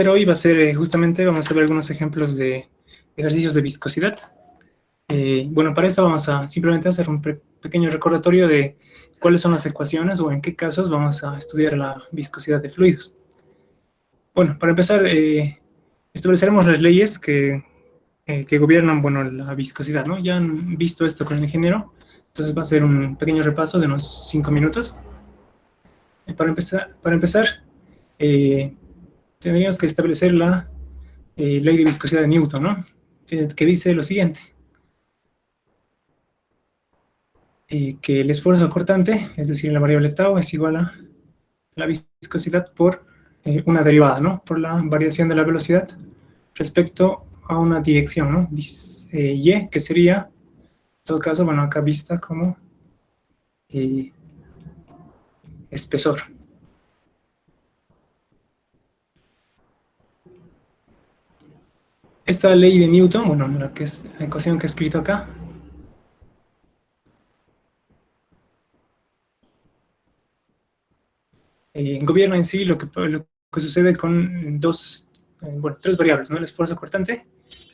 hoy va a ser justamente, vamos a ver algunos ejemplos de ejercicios de viscosidad. Bueno, para esto vamos a simplemente hacer un pequeño recordatorio de cuáles son las ecuaciones o en qué casos vamos a estudiar la viscosidad de fluidos. Bueno, para empezar, estableceremos las leyes que gobiernan, bueno, la viscosidad, ¿no? Ya han visto esto con el ingeniero, entonces va a ser un pequeño repaso de unos 5 minutos. Para empezar tendríamos que establecer la ley de viscosidad de Newton, ¿no? Que dice lo siguiente. Que el esfuerzo cortante, es decir, la variable tau, es igual a la viscosidad por una derivada, ¿no? Por la variación de la velocidad respecto a una dirección, ¿no? Y, que sería, en todo caso, bueno, acá vista como espesor. Esta ley de Newton, bueno, la ecuación que he escrito acá, gobierna en sí lo que sucede con tres variables, ¿no? El esfuerzo cortante,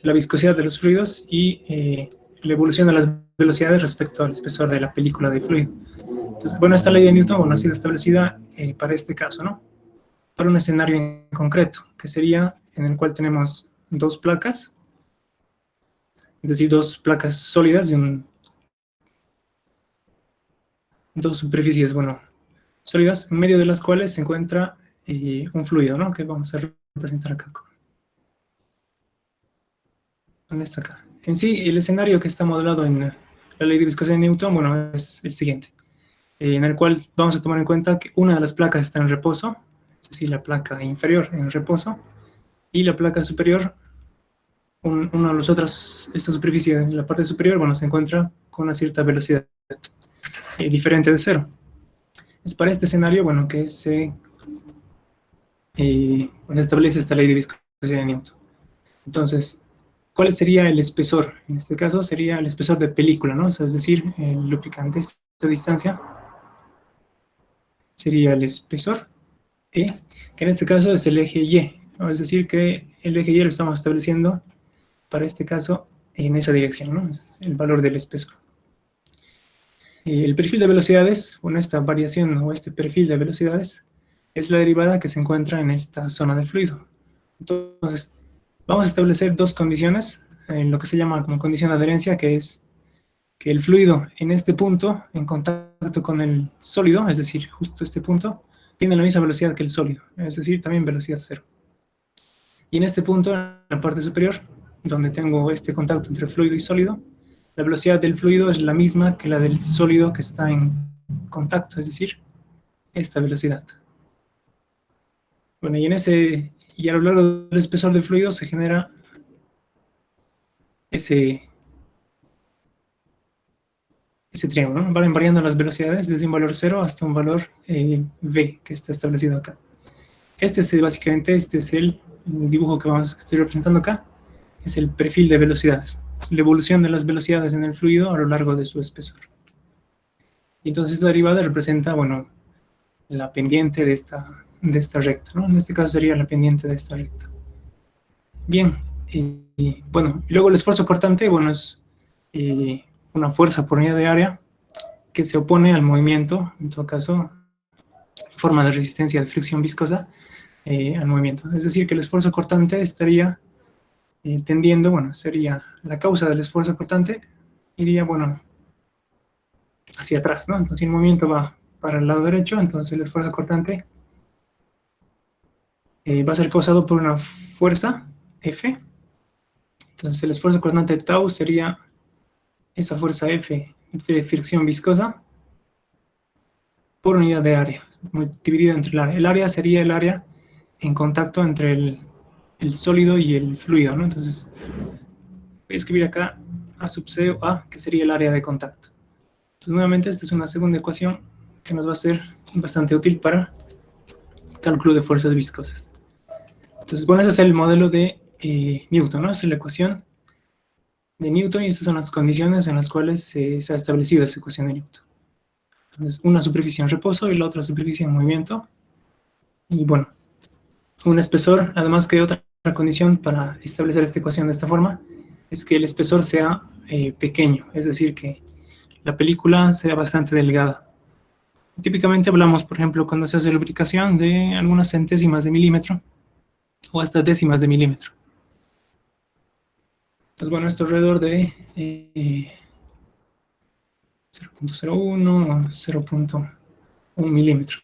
la viscosidad de los fluidos y la evolución de las velocidades respecto al espesor de la película de fluido. Entonces, bueno, esta ley de Newton, bueno, ha sido establecida para este caso, ¿no? Para un escenario en concreto, que sería en el cual tenemos dos placas, es decir, dos placas sólidas de dos superficies, bueno, sólidas, en medio de las cuales se encuentra un fluido, ¿no? Que vamos a representar acá con esto acá. En sí, el escenario que está modelado en la ley de viscosidad de Newton, bueno, es el siguiente, en el cual vamos a tomar en cuenta que una de las placas está en reposo, es decir, la placa inferior en reposo, y la placa superior, una de las otras, esta superficie en la parte superior, bueno, se encuentra con una cierta velocidad diferente de cero. Es para este escenario, bueno, que se establece esta ley de viscosidad de Newton. Entonces, ¿cuál sería el espesor? En este caso sería el espesor de película, ¿no? O sea, es decir, el lubricante, esta distancia sería el espesor E, que en este caso es el eje Y, ¿no? Es decir, que el eje Y lo estamos estableciendo para este caso en esa dirección, ¿no? Es el valor del espesor. El perfil de velocidades, bueno, esta variación o este perfil de velocidades es la derivada que se encuentra en esta zona de fluido. Entonces, vamos a establecer dos condiciones, en lo que se llama como condición de adherencia, que es que el fluido en este punto, en contacto con el sólido, es decir, justo este punto, tiene la misma velocidad que el sólido, es decir, también velocidad cero. Y en este punto, en la parte superior, donde tengo este contacto entre fluido y sólido, la velocidad del fluido es la misma que la del sólido que está en contacto, es decir, esta velocidad. Bueno, y a lo largo del espesor del fluido se genera ese triángulo, ¿no? Van variando las velocidades desde un valor 0 hasta un valor v, que está establecido acá. Básicamente, este es el dibujo que estoy representando acá, es el perfil de velocidades, la evolución de las velocidades en el fluido a lo largo de su espesor. Y entonces esta derivada representa, bueno, la pendiente de esta recta, ¿no? En este caso sería la pendiente de esta recta. Bien, bueno, y luego el esfuerzo cortante, bueno, es una fuerza por unidad de área que se opone al movimiento, en todo caso, en forma de resistencia de fricción viscosa al movimiento. Es decir, que el esfuerzo cortante estaría tendiendo, bueno, sería la causa del esfuerzo cortante, iría, bueno, hacia atrás, ¿no? Entonces, si el movimiento va para el lado derecho, entonces el esfuerzo cortante va a ser causado por una fuerza, F. Entonces, el esfuerzo cortante tau sería esa fuerza F de fricción viscosa por unidad de área, dividida entre el área. El área sería el área en contacto entre el sólido y el fluido, ¿no? Entonces, voy a escribir acá A sub C o A, que sería el área de contacto. Entonces, nuevamente, esta es una segunda ecuación que nos va a ser bastante útil para cálculo de fuerzas viscosas. Entonces, bueno, ese es el modelo de Newton, ¿no? Esa es la ecuación de Newton y estas son las condiciones en las cuales se ha establecido esa ecuación de Newton. Entonces, una superficie en reposo y la otra superficie en movimiento. Y bueno, un espesor, además que otra condición para establecer esta ecuación de esta forma, es que el espesor sea pequeño, es decir, que la película sea bastante delgada. Típicamente hablamos, por ejemplo, cuando se hace lubricación de algunas centésimas de milímetro o hasta décimas de milímetro. Entonces, bueno, esto alrededor de 0.01 o 0.1 milímetro.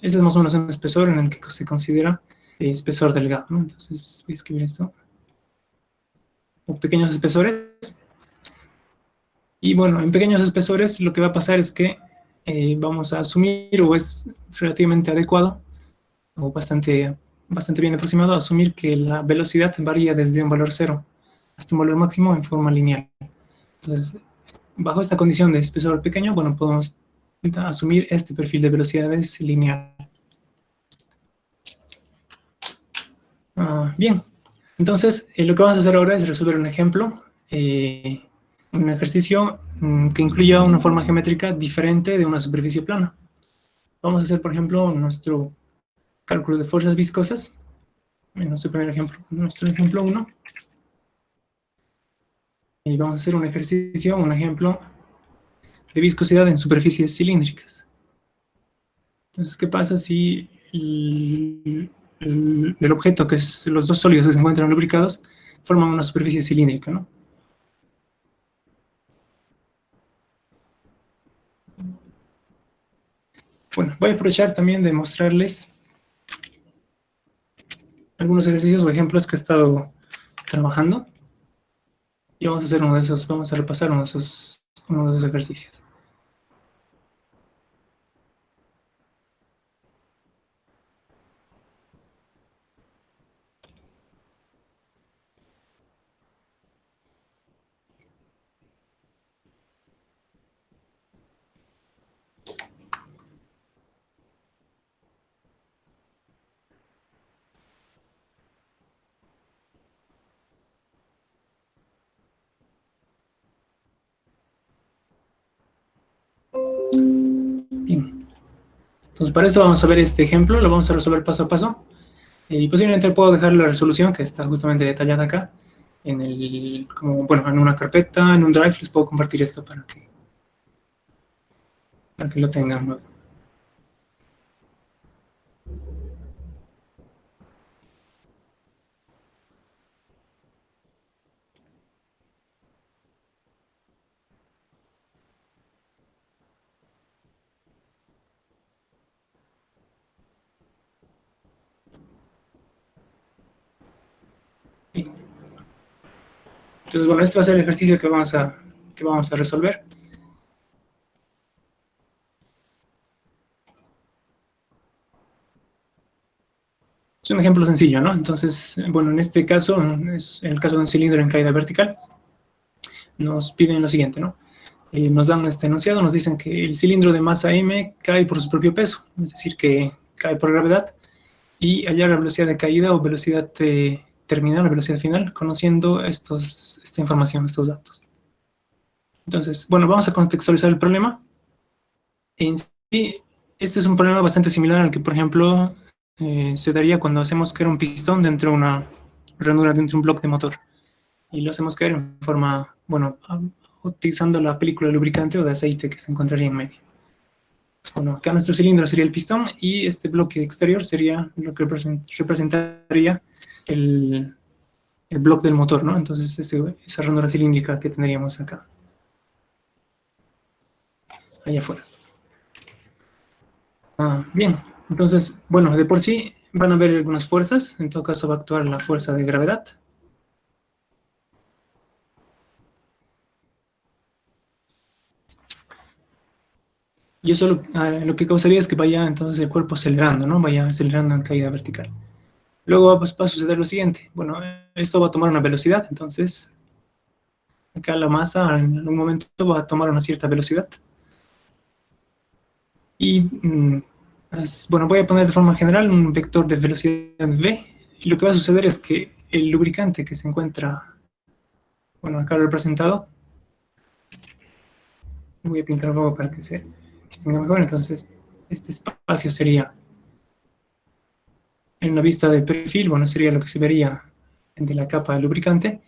Ese es más o menos un espesor en el que se considera espesor delgado, ¿no? Entonces voy a escribir esto. O pequeños espesores. Y bueno, en pequeños espesores lo que va a pasar es que vamos a asumir, o es relativamente adecuado, o bastante bien aproximado, a asumir que la velocidad varía desde un valor cero hasta un valor máximo en forma lineal. Entonces, bajo esta condición de espesor pequeño, bueno, podemos asumir este perfil de velocidades lineal. Bien, entonces lo que vamos a hacer ahora es resolver un ejemplo, un ejercicio que incluya una forma geométrica diferente de una superficie plana. Vamos a hacer, por ejemplo, nuestro cálculo de fuerzas viscosas, en nuestro primer ejemplo, nuestro ejemplo 1. Y vamos a hacer un ejercicio, un ejemplo de viscosidad en superficies cilíndricas. Entonces, ¿qué pasa si el objeto, que es los dos sólidos que se encuentran lubricados, forman una superficie cilíndrica, ¿no? Bueno, voy a aprovechar también de mostrarles algunos ejercicios o ejemplos que he estado trabajando. Y vamos a hacer uno de esos, vamos a repasar uno de esos ejercicios. Bien. Entonces, para eso vamos a ver este ejemplo, lo vamos a resolver paso a paso. Y posiblemente puedo dejar la resolución, que está justamente detallada acá, en en una carpeta, en un drive. Les puedo compartir esto para que lo tengan, ¿no? Entonces, bueno, este va a ser el ejercicio que vamos a resolver. Es un ejemplo sencillo, ¿no? Entonces, bueno, en este caso, es el caso de un cilindro en caída vertical. Nos piden lo siguiente, ¿no? Nos dan este enunciado, nos dicen que el cilindro de masa m cae por su propio peso, es decir, que cae por gravedad, y hallar la velocidad de caída o velocidad terminal, la velocidad final, conociendo esta información, estos datos. Entonces, bueno, vamos a contextualizar el problema. En sí, este es un problema bastante similar al que, por ejemplo, se daría cuando hacemos caer un pistón dentro de una ranura, dentro de un bloque de motor. Y lo hacemos caer en forma, bueno, utilizando la película lubricante o de aceite que se encontraría en medio. Bueno, acá nuestro cilindro sería el pistón y este bloque exterior sería lo que representaría el bloque del motor, ¿no? Entonces, esa ranura cilíndrica que tendríamos acá, allá afuera. Bien, entonces, bueno, de por sí van a haber algunas fuerzas. En todo caso va a actuar la fuerza de gravedad. Y eso lo que causaría es que vaya entonces el cuerpo acelerando, ¿no? Vaya acelerando en caída vertical. Luego va a suceder lo siguiente. Bueno, esto va a tomar una velocidad, entonces acá la masa en algún momento va a tomar una cierta velocidad. Y, bueno, voy a poner de forma general un vector de velocidad v. Y lo que va a suceder es que el lubricante que se encuentra, bueno, acá representado, voy a pintar un poco para que se distinga mejor. Entonces, este espacio sería en una vista de perfil, bueno, sería lo que se vería de la capa de lubricante,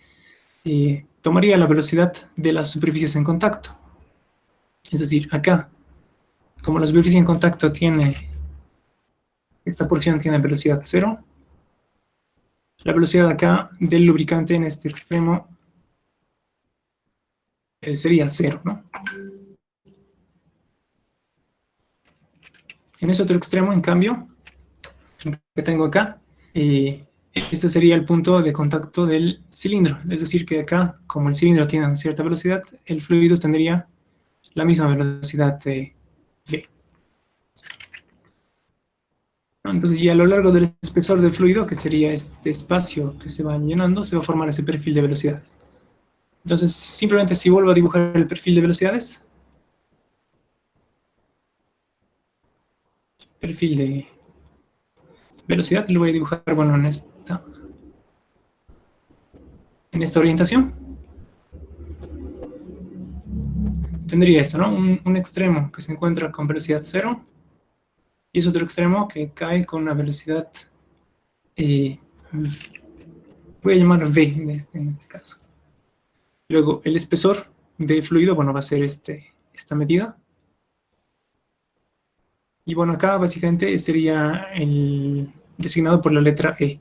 tomaría la velocidad de las superficies en contacto. Es decir, acá, como la superficie en contacto tiene, esta porción tiene velocidad 0, la velocidad acá del lubricante en este extremo sería 0, ¿no? En ese otro extremo, en cambio, que tengo acá, este sería el punto de contacto del cilindro. Es decir, que acá, como el cilindro tiene una cierta velocidad, el fluido tendría la misma velocidad de V. Entonces, y a lo largo del espesor del fluido, que sería este espacio que se va llenando, se va a formar ese perfil de velocidades. Entonces, simplemente si vuelvo a dibujar el perfil de velocidades, perfil de velocidad, lo voy a dibujar, bueno, en esta orientación. Tendría esto, ¿no? Un extremo que se encuentra con velocidad 0 y es otro extremo que cae con una velocidad, eh, voy a llamar V en este caso. Luego, el espesor de fluido, bueno, va a ser esta medida. Y bueno, acá básicamente sería el designado por la letra E.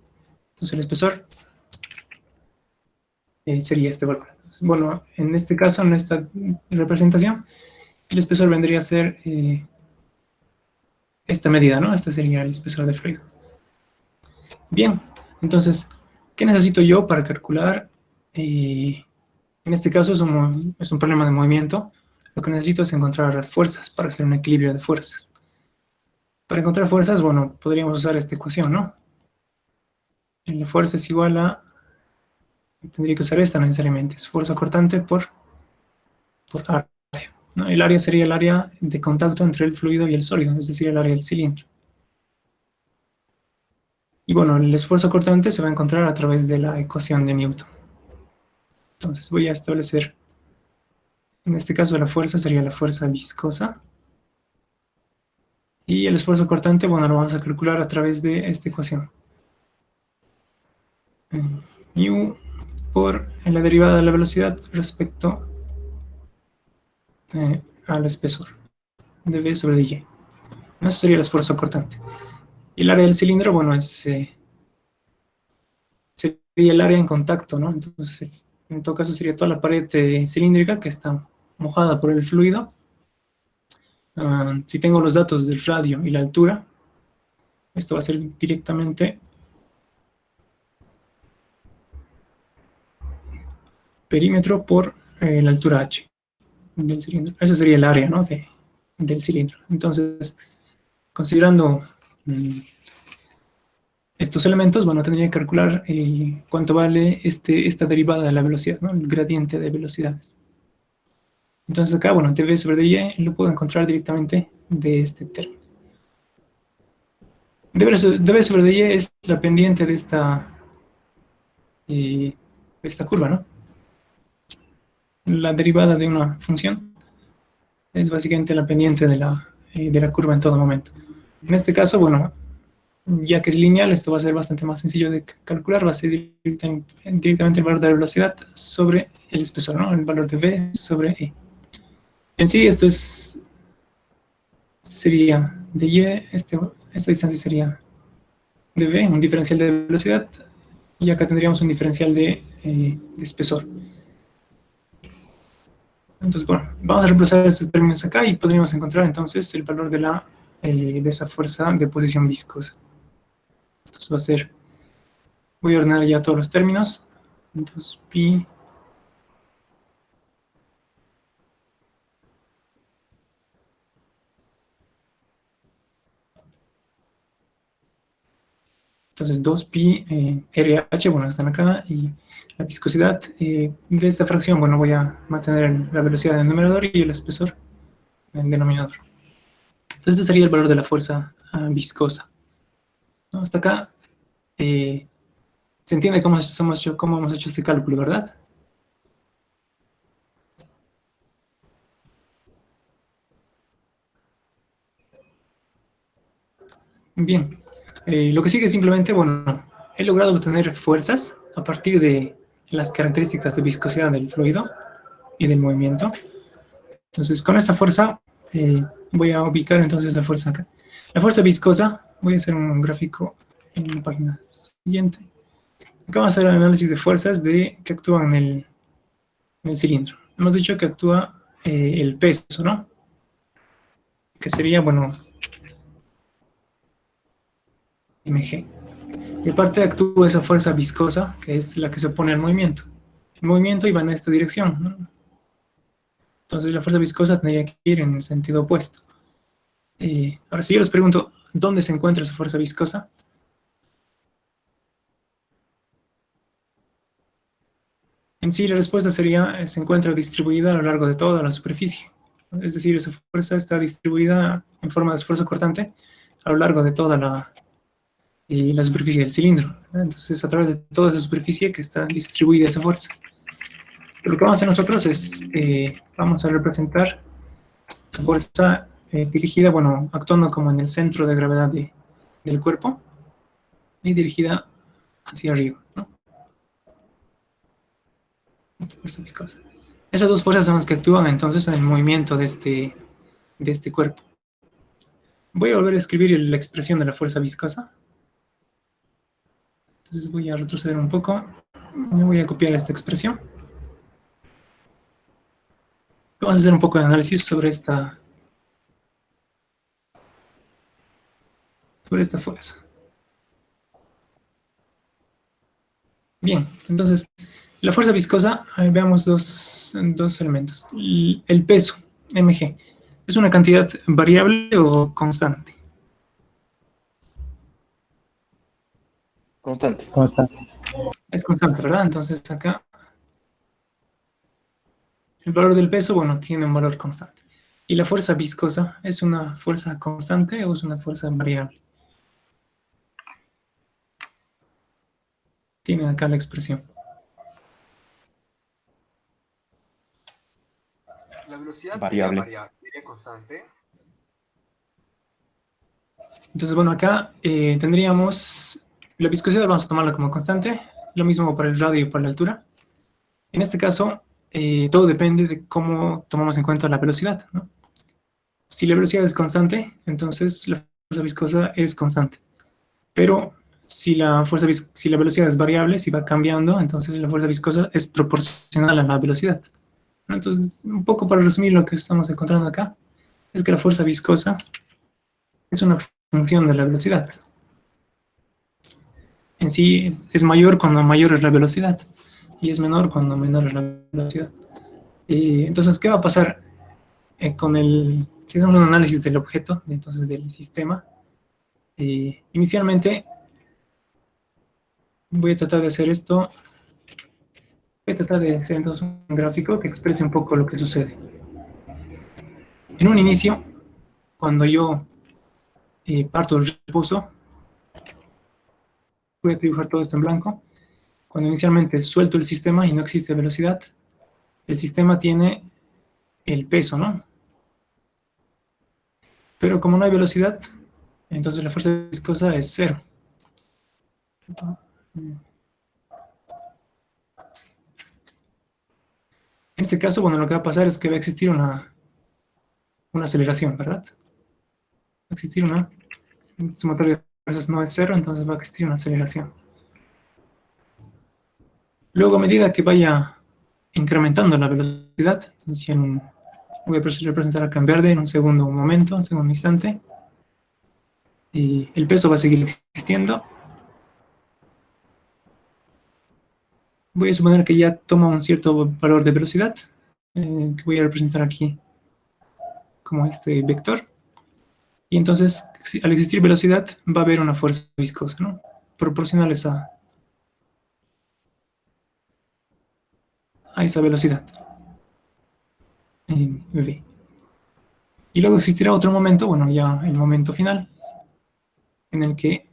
Entonces el espesor sería este valor. Entonces, bueno, en este caso, en esta representación, el espesor vendría a ser esta medida, ¿no? Este sería el espesor de fluido. Bien, entonces, ¿qué necesito yo para calcular? En este caso es un problema de movimiento. Lo que necesito es encontrar fuerzas para hacer un equilibrio de fuerzas. Para encontrar fuerzas, bueno, podríamos usar esta ecuación, ¿no? La fuerza es igual a, tendría que usar esta necesariamente, es fuerza cortante por área, ¿no? El área sería el área de contacto entre el fluido y el sólido, es decir, el área del cilindro. Y bueno, el esfuerzo cortante se va a encontrar a través de la ecuación de Newton. Entonces voy a establecer, en este caso la fuerza sería la fuerza viscosa. Y el esfuerzo cortante, bueno, lo vamos a calcular a través de esta ecuación. Mu por la derivada de la velocidad respecto al espesor de V sobre dy. Eso sería el esfuerzo cortante. Y el área del cilindro, bueno, sería el área en contacto, ¿no? Entonces, en todo caso sería toda la pared cilíndrica que está mojada por el fluido. Si tengo los datos del radio y la altura, esto va a ser directamente perímetro por la altura h del cilindro. Ese sería el área, ¿no? del cilindro. Entonces, considerando estos elementos, bueno, tendría que calcular cuánto vale esta derivada de la velocidad, ¿no? El gradiente de velocidades. Entonces acá, bueno, dv sobre dy lo puedo encontrar directamente de este término. dv sobre dy es la pendiente de esta curva, ¿no? La derivada de una función es básicamente la pendiente de la curva en todo momento. En este caso, bueno, ya que es lineal, esto va a ser bastante más sencillo de calcular, va a ser directamente el valor de la velocidad sobre el espesor, ¿no? El valor de v sobre e. En sí, esto sería de y, esta distancia sería de v, un diferencial de velocidad, y acá tendríamos un diferencial de espesor. Entonces, bueno, vamos a reemplazar estos términos acá y podríamos encontrar entonces el valor de esa fuerza de posición viscosa. Entonces va a ser, voy a ordenar ya todos los términos. Entonces, pi entonces 2pi RH, bueno, están acá, y la viscosidad de esta fracción, bueno, voy a mantener la velocidad en el numerador y el espesor en el denominador. Entonces este sería el valor de la fuerza viscosa, ¿no? Hasta acá se entiende cómo hemos hecho este cálculo, ¿verdad? Bien, Lo que sigue es simplemente, bueno, he logrado obtener fuerzas a partir de las características de viscosidad del fluido y del movimiento. Entonces, con esta fuerza voy a ubicar entonces la fuerza acá. La fuerza viscosa, voy a hacer un gráfico en la página siguiente. Acá vamos a hacer el análisis de fuerzas que actúan en el cilindro. Hemos dicho que actúa el peso, ¿no? Que sería, bueno, mg. Y aparte actúa esa fuerza viscosa, que es la que se opone al movimiento. El movimiento iba en esta dirección, ¿no? Entonces la fuerza viscosa tendría que ir en el sentido opuesto. Ahora, si yo les pregunto, ¿dónde se encuentra esa fuerza viscosa? En sí, la respuesta sería, se encuentra distribuida a lo largo de toda la superficie. Es decir, esa fuerza está distribuida en forma de esfuerzo cortante a lo largo de toda la superficie del cilindro. Entonces, a través de toda esa superficie que está distribuida esa fuerza. Lo que vamos a hacer nosotros es, vamos a representar esa fuerza dirigida, bueno, actuando como en el centro de gravedad del cuerpo y dirigida hacia arriba, ¿no? Fuerza viscosa. Esas dos fuerzas son las que actúan entonces en el movimiento de este cuerpo. Voy a volver a escribir la expresión de la fuerza viscosa. Entonces voy a retroceder un poco. Me voy a copiar esta expresión. Vamos a hacer un poco de análisis sobre esta fuerza. Bien, entonces, la fuerza viscosa, veamos dos elementos. El peso, mg, ¿es una cantidad variable o constante? Constante. Es constante, ¿verdad? Entonces acá, el valor del peso, bueno, tiene un valor constante. ¿Y la fuerza viscosa es una fuerza constante o es una fuerza variable? Tienen acá la expresión. La velocidad Variable. sería constante. Entonces, bueno, acá tendríamos la viscosidad, vamos a tomarla como constante, lo mismo para el radio y para la altura. En este caso, todo depende de cómo tomamos en cuenta la velocidad, ¿no? Si la velocidad es constante, entonces la fuerza viscosa es constante. Pero si la velocidad es variable, si va cambiando, entonces la fuerza viscosa es proporcional a la velocidad, ¿no? Entonces, un poco para resumir lo que estamos encontrando acá, es que la fuerza viscosa es una función de la velocidad. En sí es mayor cuando mayor es la velocidad y es menor cuando menor es la velocidad. Entonces, ¿qué va a pasar si hacemos un análisis del objeto, entonces del sistema? Inicialmente voy a tratar de hacer esto. Voy a tratar de hacer entonces un gráfico que exprese un poco lo que sucede. En un inicio, cuando yo parto del reposo, voy a dibujar todo esto en blanco. Cuando inicialmente suelto el sistema y no existe velocidad, el sistema tiene el peso, ¿no? Pero como no hay velocidad, entonces la fuerza viscosa es cero. En este caso, bueno, lo que va a pasar es que va a existir una aceleración, ¿verdad? Va a existir una sumatoria de fuerzas no es cero, entonces va a existir una aceleración. Luego, a medida que vaya incrementando la velocidad, voy a representar acá en verde en un segundo momento, un segundo instante, y el peso va a seguir existiendo. Voy a suponer que ya toma un cierto valor de velocidad, que voy a representar aquí como este vector. Y entonces, al existir velocidad, va a haber una fuerza viscosa, ¿no? Proporcional a esa velocidad. V. Y luego existirá otro momento, bueno, ya el momento final, en el que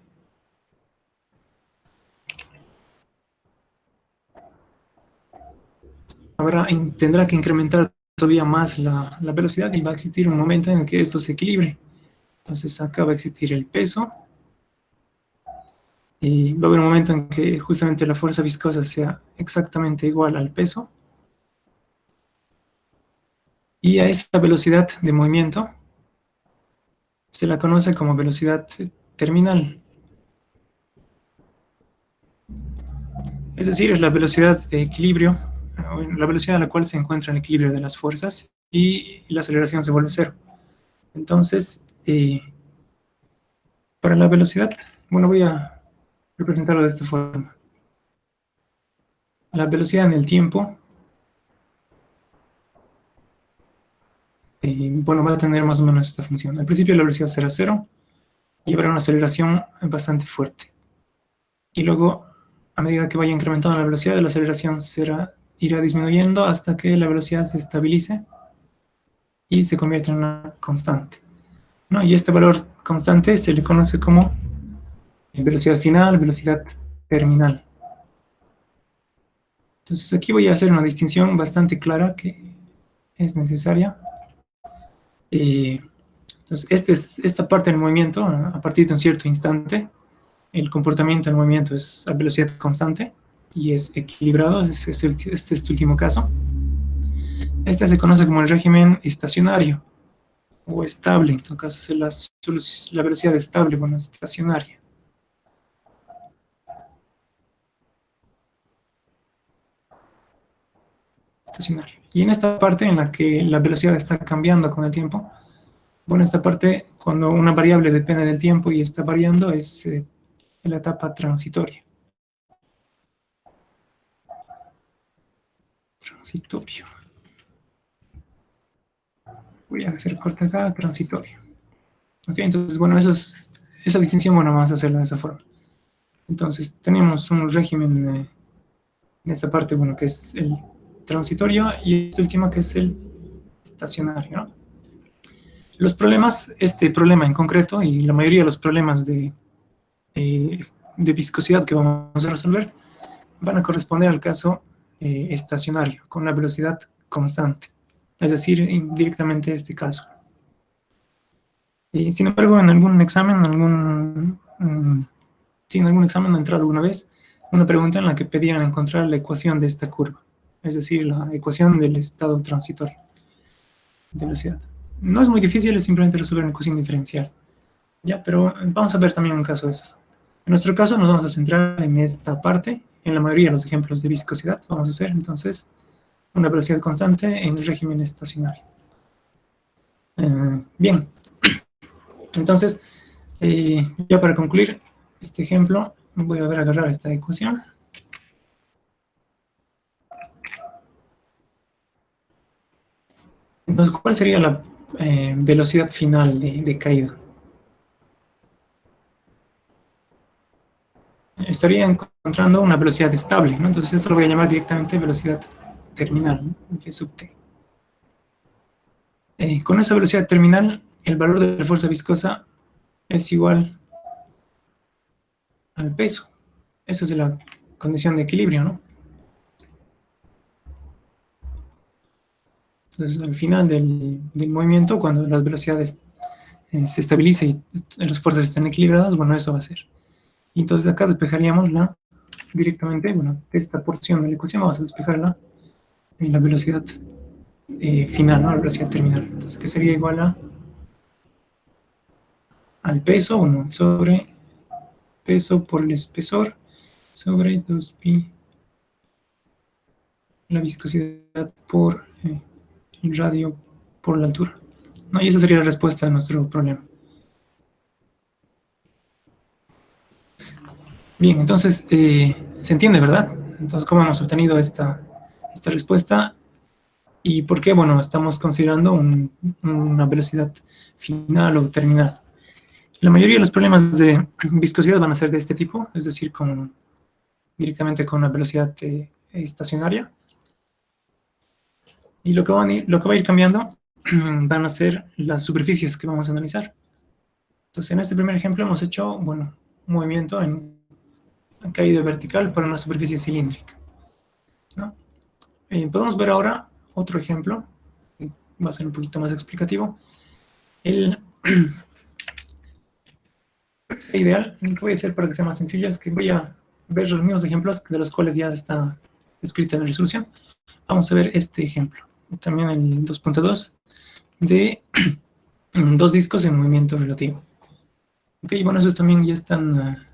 tendrá que incrementar todavía más la velocidad y va a existir un momento en el que esto se equilibre. Entonces acá va a existir el peso y va a haber un momento en que justamente la fuerza viscosa sea exactamente igual al peso, y a esta velocidad de movimiento se la conoce como velocidad terminal. Es decir, es la velocidad de equilibrio, la velocidad a la cual se encuentra el equilibrio de las fuerzas y la aceleración se vuelve cero. Entonces, para la velocidad, bueno, voy a representarlo de esta forma. La velocidad en el tiempo, bueno, va a tener más o menos esta función. Al principio la velocidad será cero y habrá una aceleración bastante fuerte. Y luego, a medida que vaya incrementando la velocidad, la aceleración irá disminuyendo hasta que la velocidad se estabilice y se convierta en una constante, ¿no? Y este valor constante se le conoce como velocidad final, velocidad terminal. Entonces aquí voy a hacer una distinción bastante clara que es necesaria. Entonces esta parte del movimiento, a partir de un cierto instante, el comportamiento del movimiento es a velocidad constante y es equilibrado, este es este último caso. Este se conoce como el régimen estacionario o estable, en todo caso es la velocidad estable, bueno, estacionaria. Estacionario. Y en esta parte en la que la velocidad está cambiando con el tiempo, bueno, esta parte cuando una variable depende del tiempo y está variando es la etapa transitoria. Transitorio. Voy a hacer corte acá, transitorio. Ok, entonces, bueno, esa distinción, bueno, vamos a hacerla de esa forma. Entonces, tenemos un régimen en esta parte, bueno, que es el transitorio y este último que es el estacionario, ¿no? Los problemas, este problema en concreto y la mayoría de los problemas de viscosidad que vamos a resolver van a corresponder al caso estacionario, con la velocidad constante, es decir, directamente este caso. Sin embargo, en algún examen, en algún examen me entró alguna vez una pregunta en la que pedían encontrar la ecuación de esta curva, es decir, la ecuación del estado transitorio de velocidad. No es muy difícil, es simplemente resolver una ecuación diferencial. Ya, pero vamos a ver también un caso de esos. En nuestro caso nos vamos a centrar en esta parte. En la mayoría de los ejemplos de viscosidad vamos a hacer entonces una velocidad constante en el régimen estacionario. Bien, entonces ya para concluir este ejemplo voy a agarrar esta ecuación. Entonces, ¿cuál sería la velocidad final de caída? Estaría encontrando una velocidad estable, ¿no? Entonces esto lo voy a llamar directamente velocidad terminal, ¿no? V sub t. Con esa velocidad terminal, el valor de la fuerza viscosa es igual al peso. Esa es la condición de equilibrio, ¿no? Entonces, al final del movimiento, cuando las velocidades se estabilicen y las fuerzas estén equilibradas, bueno, eso va a ser. Y entonces acá despejaríamos directamente, bueno, de esta porción de la ecuación vamos a despejarla en la velocidad final, ¿no? La velocidad terminal. Entonces, que sería igual al peso, bueno, sobre peso por el espesor, sobre 2pi la viscosidad por el radio por la altura, ¿no? Y esa sería la respuesta a nuestro problema. Bien, entonces, se entiende, ¿verdad? Entonces, ¿cómo hemos obtenido esta respuesta? ¿Y por qué? Bueno, estamos considerando una velocidad final o terminal. La mayoría de los problemas de viscosidad van a ser de este tipo, es decir, directamente con una velocidad estacionaria. Y lo que va a ir cambiando van a ser las superficies que vamos a analizar. Entonces, en este primer ejemplo hemos hecho, bueno, un movimiento en caída vertical por una superficie cilíndrica, ¿no? Podemos ver ahora otro ejemplo, va a ser un poquito más explicativo. sería ideal. Lo que voy a hacer para que sea más sencillo es que voy a ver los mismos ejemplos de los cuales ya está escrita la resolución. Vamos a ver este ejemplo. También el 2.2 de dos discos en movimiento relativo. Ok, bueno, esos también ya están...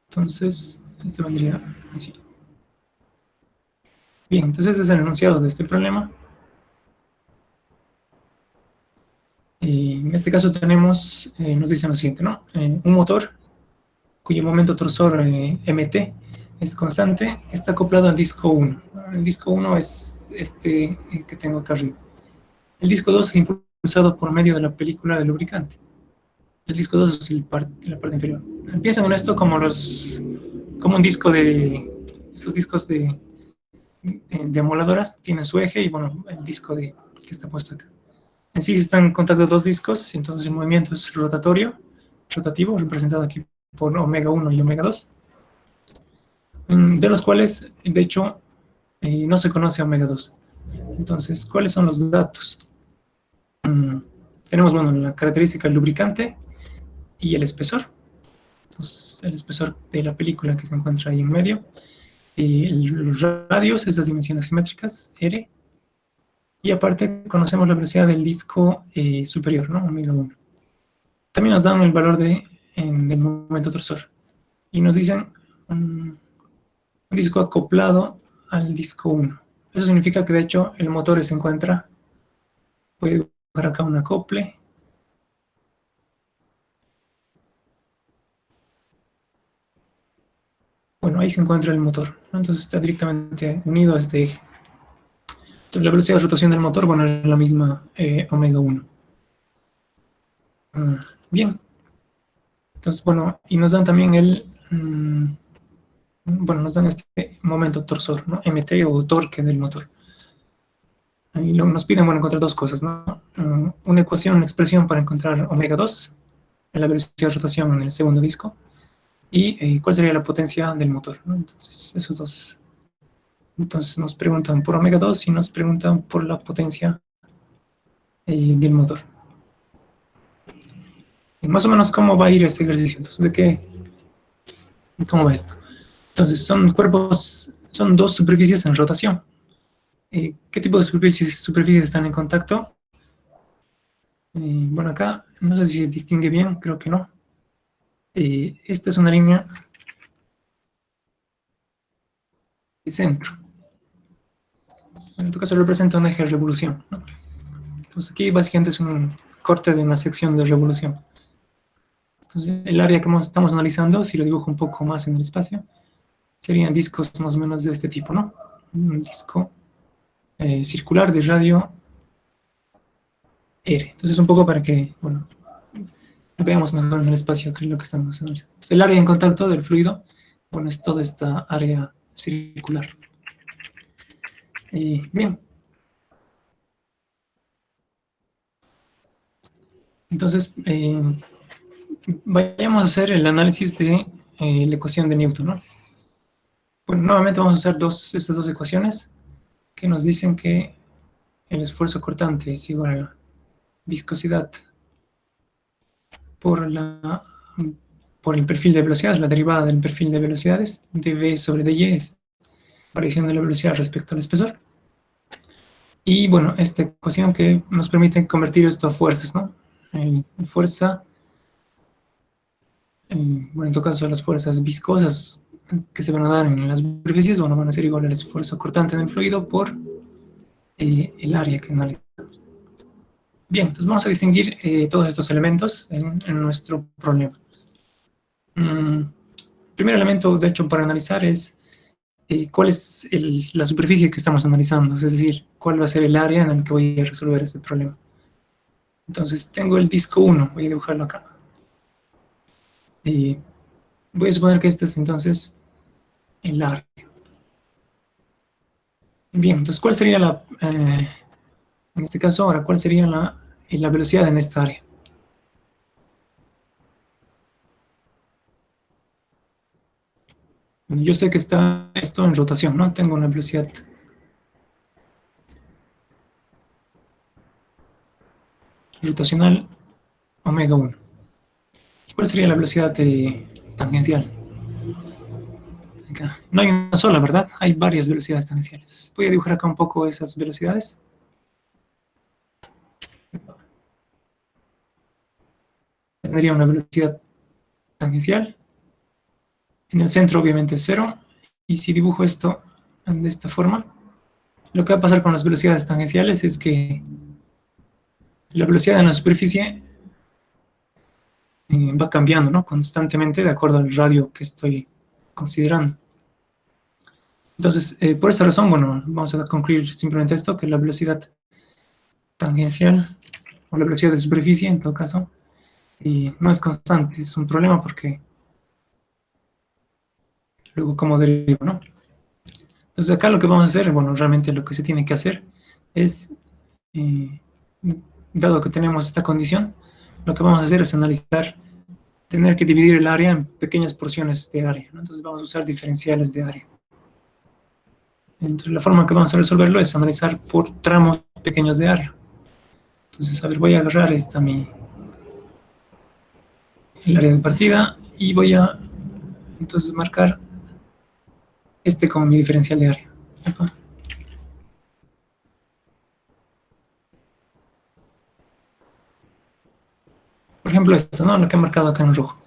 entonces, este vendría así. Bien, entonces este es el enunciado de este problema. En este caso tenemos, nos dicen lo siguiente, ¿no? Un motor cuyo momento torsor mt es constante, está acoplado al disco 1. El disco 1 es este que tengo acá arriba. El disco 2 es impulsado por medio de la película de lubricante. El disco 2 es la parte inferior. Piensen en esto como un disco estos discos de amoladoras, tienen su eje y bueno, el disco que está puesto acá. En sí están en contacto dos discos, entonces el movimiento es rotativo, representado aquí por omega 1 y omega 2, de los cuales, de hecho, no se conoce omega 2. Entonces, ¿cuáles son los datos? Tenemos, bueno, la característica del lubricante y el espesor. Entonces, el espesor de la película que se encuentra ahí en medio. Los radios, esas dimensiones geométricas, R. Y aparte, conocemos la velocidad del disco superior, ¿no? Omega 1. También nos dan el valor del momento torsor. Y nos dicen un disco acoplado al disco 1. Eso significa que de hecho el motor se encuentra, voy a dibujar acá un acople. Bueno, ahí se encuentra el motor, ¿no? Entonces está directamente unido a este eje. Entonces la velocidad de rotación del motor, bueno, es la misma omega 1. Bien. Entonces, bueno, y nos dan también bueno, nos dan este momento torsor, ¿no? MT o torque del motor. Y nos piden, bueno, encontrar dos cosas, ¿no? Una ecuación, una expresión para encontrar omega 2, en la velocidad de rotación en el segundo disco, y cuál sería la potencia del motor, ¿no? Entonces, esos dos. Entonces nos preguntan por omega 2 y nos preguntan por la potencia del motor. Y más o menos, ¿cómo va a ir este ejercicio? Entonces, ¿cómo va esto? Entonces, son dos superficies en rotación. ¿Qué tipo de superficies están en contacto? Bueno, acá no sé si se distingue bien, creo que no. Esta es una línea de centro. En tu caso representa un eje de revolución, ¿no? Entonces aquí básicamente es un corte de una sección de revolución. Entonces el área que estamos analizando, si lo dibujo un poco más en el espacio, serían discos más o menos de este tipo, ¿no? Un disco circular de radio R. Entonces un poco para que, bueno, veamos mejor en el espacio qué es lo que estamos analizando. Entonces, el área en contacto del fluido, bueno, es toda esta área circular. Bien. Entonces, vayamos a hacer el análisis de la ecuación de Newton, ¿no? Bueno, nuevamente vamos a hacer estas dos ecuaciones que nos dicen que el esfuerzo cortante es igual a viscosidad por el perfil de velocidades, la derivada del perfil de velocidades, dv sobre dy es variación de la velocidad respecto al espesor. Y bueno, esta ecuación que nos permite convertir esto a fuerzas, ¿no? Fuerza, bueno, en todo caso las fuerzas viscosas que se van a dar en las superficies, bueno, van a ser igual al esfuerzo cortante en el fluido por el área que analizamos. Bien, entonces vamos a distinguir todos estos elementos en nuestro problema. El primer elemento, de hecho, para analizar es cuál es la superficie que estamos analizando, es decir, cuál va a ser el área en el que voy a resolver este problema. Entonces, tengo el disco 1, voy a dibujarlo acá. Voy a suponer que este es entonces el área. Bien, entonces, ¿cuál sería en este caso ahora, cuál sería la velocidad en esta área? Yo sé que está esto en rotación, ¿no? Tengo una velocidad rotacional omega 1. ¿Cuál sería la velocidad tangencial? Acá. No hay una sola, ¿verdad? Hay varias velocidades tangenciales. Voy a dibujar acá un poco esas velocidades. Tendría una velocidad tangencial. En el centro obviamente es 0. Y si dibujo esto de esta forma, lo que va a pasar con las velocidades tangenciales es que la velocidad en la superficie va cambiando, ¿no? Constantemente de acuerdo al radio que estoy considerando. Entonces, por esta razón, bueno, vamos a concluir simplemente esto, que la velocidad tangencial, o la velocidad de superficie en todo caso, no es constante. Es un problema porque luego como derivo, ¿no? Entonces acá lo que vamos a hacer, bueno, realmente lo que se tiene que hacer es, dado que tenemos esta condición, lo que vamos a hacer es analizar, tener que dividir el área en pequeñas porciones de área, ¿no? Entonces vamos a usar diferenciales de área. Entonces la forma que vamos a resolverlo es analizar por tramos pequeños de área. Entonces, a ver, voy a agarrar el área de partida y voy a entonces marcar como mi diferencial de área. Por ejemplo, esta, ¿no? Lo que he marcado acá en rojo.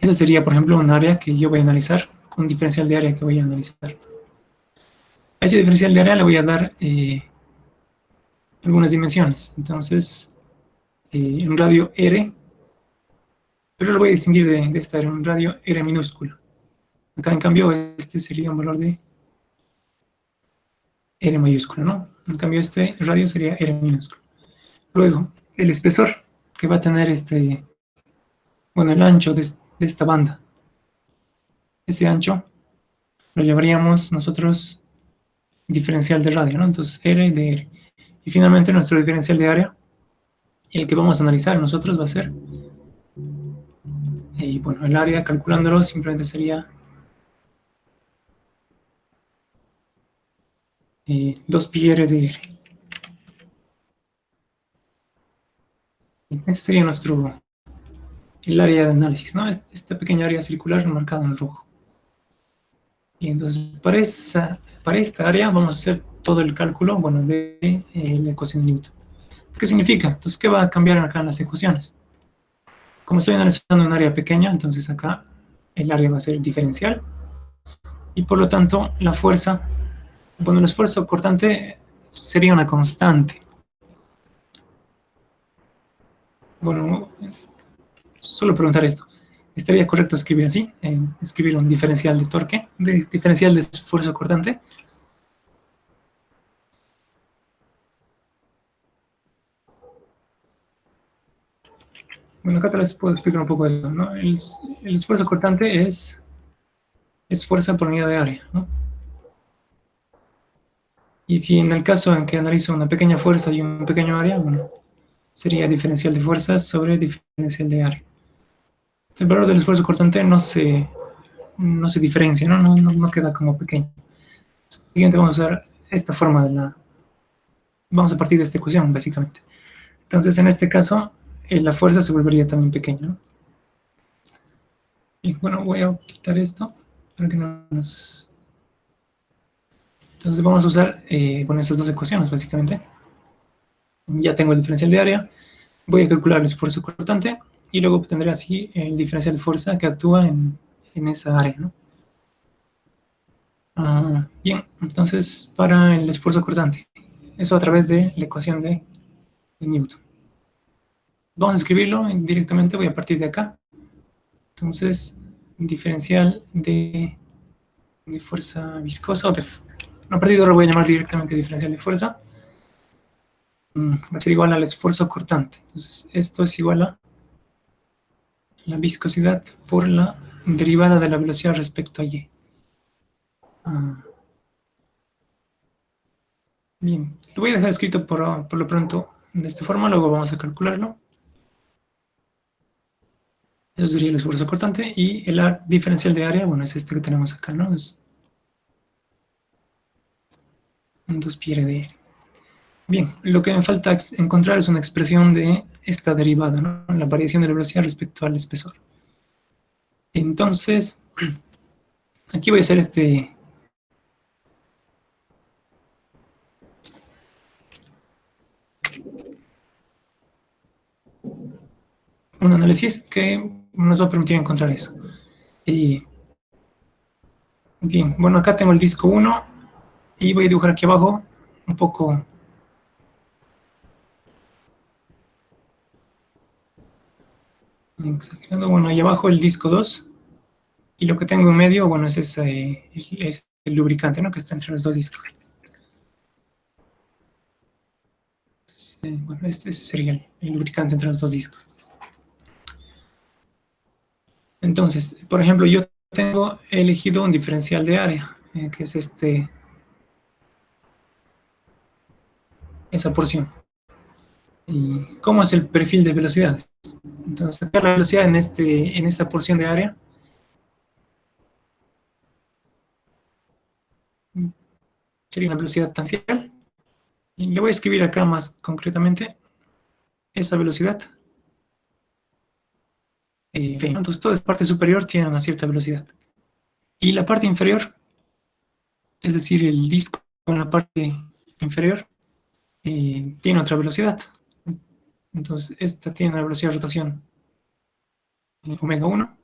Esa sería, por ejemplo, un área que yo voy a analizar, un diferencial de área que voy a analizar. A ese diferencial de área le voy a dar algunas dimensiones. Entonces, un radio R, pero lo voy a distinguir de esta área, un radio R minúsculo. Acá, en cambio, este sería un valor de R mayúsculo, ¿no? En cambio, este radio sería R minúsculo. Luego, el espesor que va a tener bueno, el ancho de esta banda. Ese ancho lo llamaríamos nosotros diferencial de radio, ¿no? Entonces, R de R. Y finalmente, nuestro diferencial de área, el que vamos a analizar nosotros va a ser, bueno, el área, calculándolo, simplemente sería 2πr de R. Ese sería el área de análisis, ¿no? Esta pequeña área circular marcada en rojo. Y entonces, para esta área vamos a hacer todo el cálculo, bueno, de la ecuación de Newton. ¿Qué significa? Entonces, ¿qué va a cambiar acá en las ecuaciones? Como estoy analizando un área pequeña, entonces acá el área va a ser diferencial. Y por lo tanto, la fuerza, bueno, el esfuerzo cortante sería una constante. Bueno, solo preguntar esto. ¿Estaría correcto escribir así? Escribir un diferencial de torque, diferencial de esfuerzo cortante. Bueno, acá les puedo explicar un poco eso, ¿no? El esfuerzo cortante es fuerza por unidad de área, ¿no? Y si en el caso en que analizo una pequeña fuerza y un pequeño área, bueno, sería diferencial de fuerzas sobre diferencial de área. El valor del esfuerzo cortante no se diferencia, ¿no? No queda como pequeño. Siguiente, vamos a usar esta forma vamos a partir de esta ecuación, básicamente. Entonces, en este caso, la fuerza se volvería también pequeña, ¿no? Y bueno, voy a quitar esto para que no nos... Entonces vamos a usar, bueno, estas dos ecuaciones, básicamente. Ya tengo el diferencial de área, voy a calcular el esfuerzo cortante, y luego obtendré así el diferencial de fuerza que actúa en esa área, ¿no? Bien, entonces para el esfuerzo cortante, eso a través de la ecuación de Newton. Vamos a escribirlo directamente, voy a partir de acá. Entonces, diferencial de fuerza viscosa, a partir de ahora voy a llamar directamente diferencial de fuerza. Va a ser igual al esfuerzo cortante. Entonces, esto es igual a la viscosidad por la derivada de la velocidad respecto a y. Bien, lo voy a dejar escrito por lo pronto de esta forma, luego vamos a calcularlo. Eso sería el esfuerzo cortante, y el diferencial de área, bueno, es este que tenemos acá, ¿no? Es un 2πr de R. Bien, lo que me falta encontrar es una expresión de esta derivada, ¿no? La variación de la velocidad respecto al espesor. Entonces, aquí voy a hacer un análisis que nos va a permitir encontrar eso. Bien, bueno, acá tengo el disco 1 y voy a dibujar aquí abajo un poco exagerando. Bueno, ahí abajo el disco 2 y lo que tengo en medio, bueno, es el lubricante, ¿no? Que está entre los dos discos. Bueno, este sería el lubricante entre los dos discos. Entonces, por ejemplo, yo tengo elegido un diferencial de área, que es esa porción. ¿Y cómo es el perfil de velocidades? Entonces, acá la velocidad en esta porción de área sería una velocidad tancial. Y le voy a escribir acá más concretamente esa velocidad. Entonces, toda esta parte superior tiene una cierta velocidad. Y la parte inferior, es decir, el disco en la parte inferior, tiene otra velocidad. Entonces, esta tiene una velocidad de rotación omega 1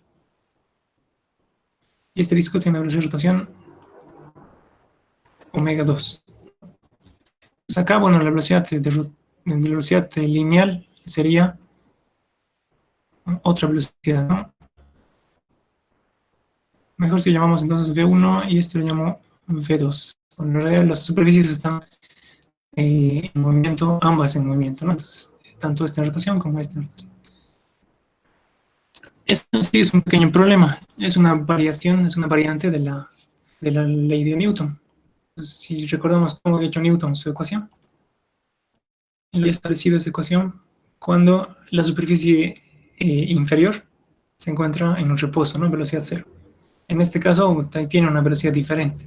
y este disco tiene una velocidad de rotación omega 2. Pues acá, bueno, la velocidad lineal sería otra velocidad, ¿no? Mejor si lo llamamos entonces V1 y este lo llamo V2. En realidad las superficies están en movimiento, ambas en movimiento, ¿no? Entonces, tanto esta en rotación como esta en rotación. Esto sí es un pequeño problema, es una variación, es una variante de la ley de Newton. Entonces, si recordamos cómo había hecho Newton su ecuación, él había establecido esa ecuación cuando la superficie inferior se encuentra en un reposo, ¿no? Velocidad cero. En este caso tiene una velocidad diferente.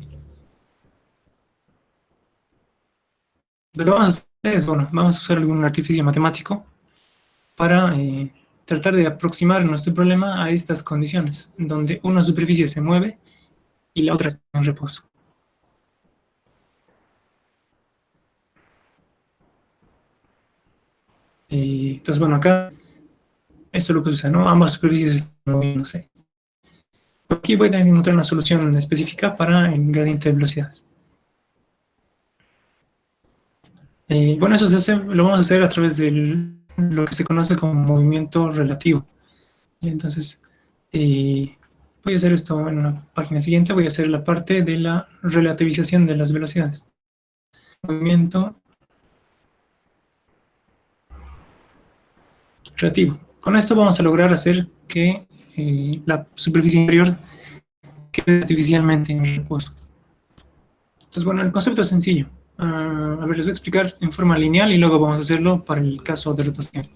Lo que vamos a hacer es, bueno, vamos a usar algún artificio matemático para tratar de aproximar nuestro problema a estas condiciones, donde una superficie se mueve y la otra está en reposo. Entonces, bueno, acá esto es lo que sucede, ¿no? Ambas superficies están moviéndose. Aquí voy a tener que encontrar una solución específica para el gradiente de velocidades. Bueno, eso lo vamos a hacer a través de lo que se conoce como movimiento relativo. Y entonces, voy a hacer esto en una página siguiente, voy a hacer la parte de la relativización de las velocidades. Movimiento relativo. Con esto vamos a lograr hacer que la superficie inferior quede artificialmente en reposo. Entonces, bueno, el concepto es sencillo. A ver, les voy a explicar en forma lineal y luego vamos a hacerlo para el caso de rotación.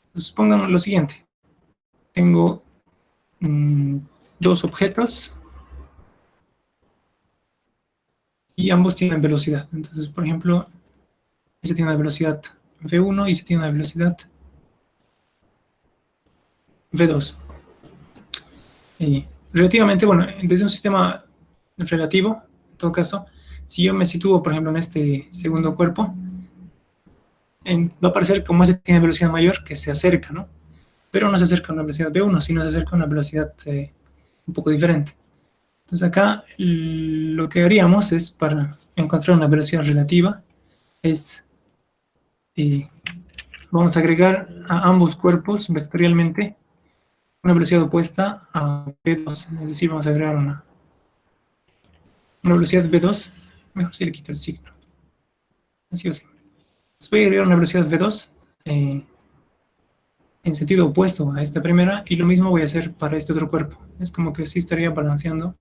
Entonces, pongan lo siguiente. Tengo dos objetos y ambos tienen velocidad. Entonces, por ejemplo, este tiene una velocidad V1 y este tiene una velocidad V2. Relativamente, bueno, desde un sistema relativo, en todo caso, si yo me sitúo, por ejemplo, en este segundo cuerpo, va a parecer como ese tiene velocidad mayor que se acerca, ¿no? Pero no se acerca a una velocidad V1, sino se acerca a una velocidad un poco diferente. Entonces acá lo que haríamos es, para encontrar una velocidad relativa, es vamos a agregar a ambos cuerpos vectorialmente una velocidad opuesta a V2, es decir, vamos a agregar una velocidad V2, mejor si le quito el signo, así o así. Entonces voy a agregar una velocidad V2 en sentido opuesto a esta primera, y lo mismo voy a hacer para este otro cuerpo. Es como que sí estaría balanceando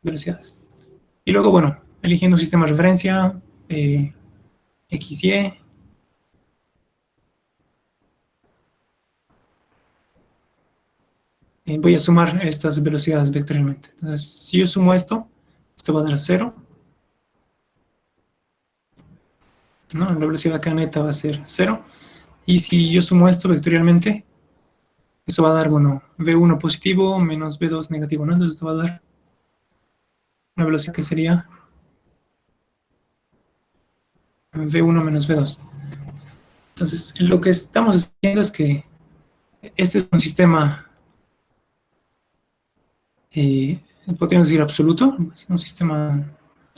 velocidades. Y luego, bueno, eligiendo un sistema de referencia, XY, voy a sumar estas velocidades vectorialmente. Entonces, si yo sumo esto va a dar 0. ¿no? La velocidad acá neta va a ser 0. Y si yo sumo esto vectorialmente, eso va a dar, bueno, V1 positivo menos V2 negativo, ¿no? Entonces esto va a dar una velocidad que sería V1 menos V2. Entonces, lo que estamos haciendo es que este es un sistema, podríamos decir absoluto, un sistema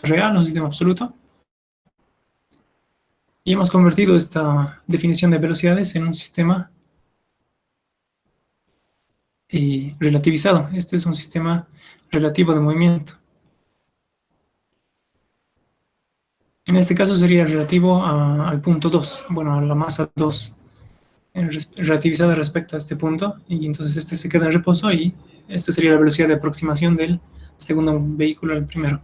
real, un sistema absoluto. Y hemos convertido esta definición de velocidades en un sistema relativizado. Este es un sistema relativo de movimiento. En este caso sería relativo al punto 2, bueno, a la masa 2, relativizada respecto a este punto, y entonces este se queda en reposo y esta sería la velocidad de aproximación del segundo vehículo al primero.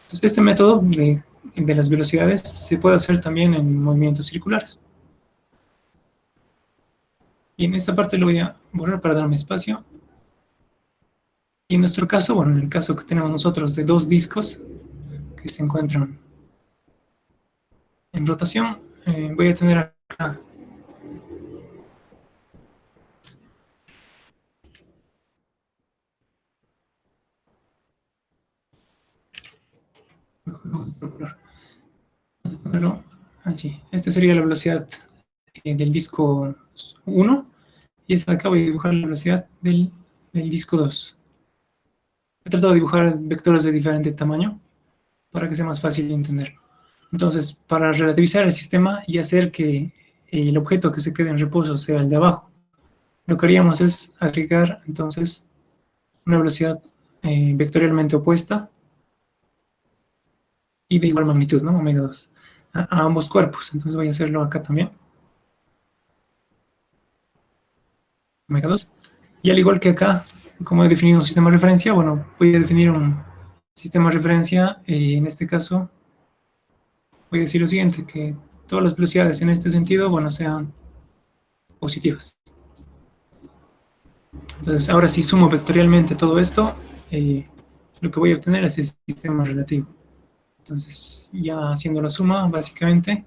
Entonces este método de las velocidades se puede hacer también en movimientos circulares. Y en esta parte lo voy a borrar para darme espacio. Y en nuestro caso, bueno, en el caso que tenemos nosotros de dos discos que se encuentran en rotación, voy a tener acá así. Esta sería la velocidad del disco 1 y esta de acá voy a dibujar la velocidad del disco 2. He tratado de dibujar vectores de diferente tamaño para que sea más fácil de entender. Entonces, para relativizar el sistema y hacer que el objeto que se quede en reposo sea el de abajo, lo que haríamos es agregar entonces una velocidad vectorialmente opuesta y de igual magnitud, ¿no? Omega 2, a ambos cuerpos. Entonces voy a hacerlo acá también. Omega 2. Y al igual que acá, como he definido un sistema de referencia, bueno, voy a definir un sistema de referencia, en este caso voy a decir lo siguiente, que todas las velocidades en este sentido, bueno, sean positivas. Entonces, ahora si sumo vectorialmente todo esto, lo que voy a obtener es este sistema relativo. Entonces, ya haciendo la suma, básicamente,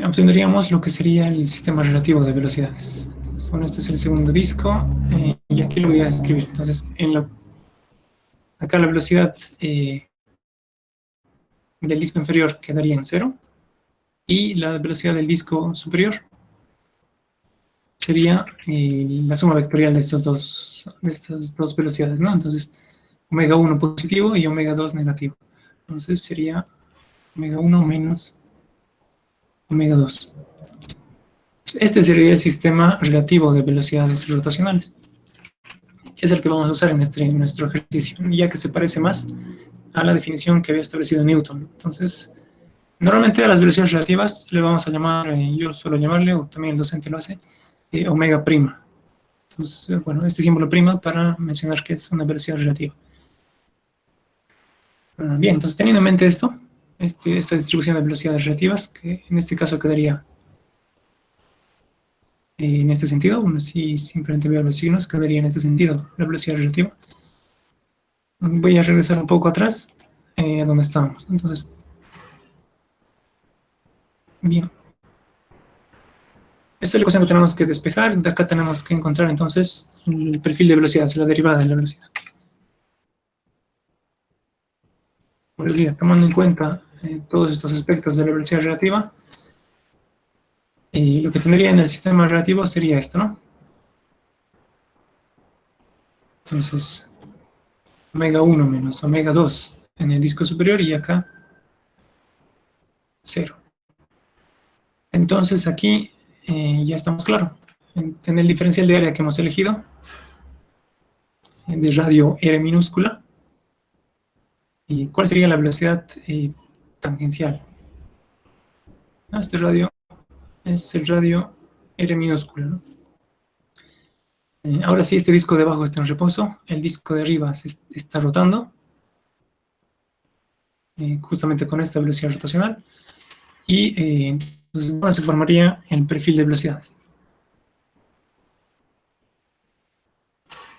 obtendríamos lo que sería el sistema relativo de velocidades. Entonces, bueno, este es el segundo disco, y aquí lo voy a escribir. Entonces, acá la velocidad del disco inferior quedaría en 0, y la velocidad del disco superior sería la suma vectorial de estas dos velocidades, ¿no? Entonces, omega 1 positivo y omega 2 negativo. Entonces sería omega 1 menos omega 2. Este sería el sistema relativo de velocidades rotacionales. Es el que vamos a usar en nuestro ejercicio, ya que se parece más a la definición que había establecido Newton. Entonces, normalmente a las velocidades relativas le vamos a llamar, yo suelo llamarle, o también el docente lo hace, omega prima. Entonces, bueno, este símbolo prima para mencionar que es una velocidad relativa. Bien, entonces teniendo en mente esto, esta distribución de velocidades relativas, que en este caso quedaría en este sentido, bueno, si simplemente veo los signos, quedaría en este sentido la velocidad relativa. Voy a regresar un poco atrás, a donde estábamos. Entonces, bien. Esta es la ecuación que tenemos que despejar. De acá tenemos que encontrar entonces el perfil de velocidad, la derivada de la velocidad. Por decir, tomando en cuenta todos estos aspectos de la velocidad relativa, lo que tendría en el sistema relativo sería esto, ¿no? Entonces, omega 1 menos omega 2 en el disco superior y acá 0. Entonces aquí ya estamos claros. En el diferencial de área que hemos elegido, de radio R minúscula, ¿y cuál sería la velocidad tangencial? Este radio es el radio R minúscula, ¿no? Ahora sí, este disco de abajo está en reposo, el disco de arriba se está rotando, justamente con esta velocidad rotacional, y Entonces, ¿dónde se formaría el perfil de velocidades?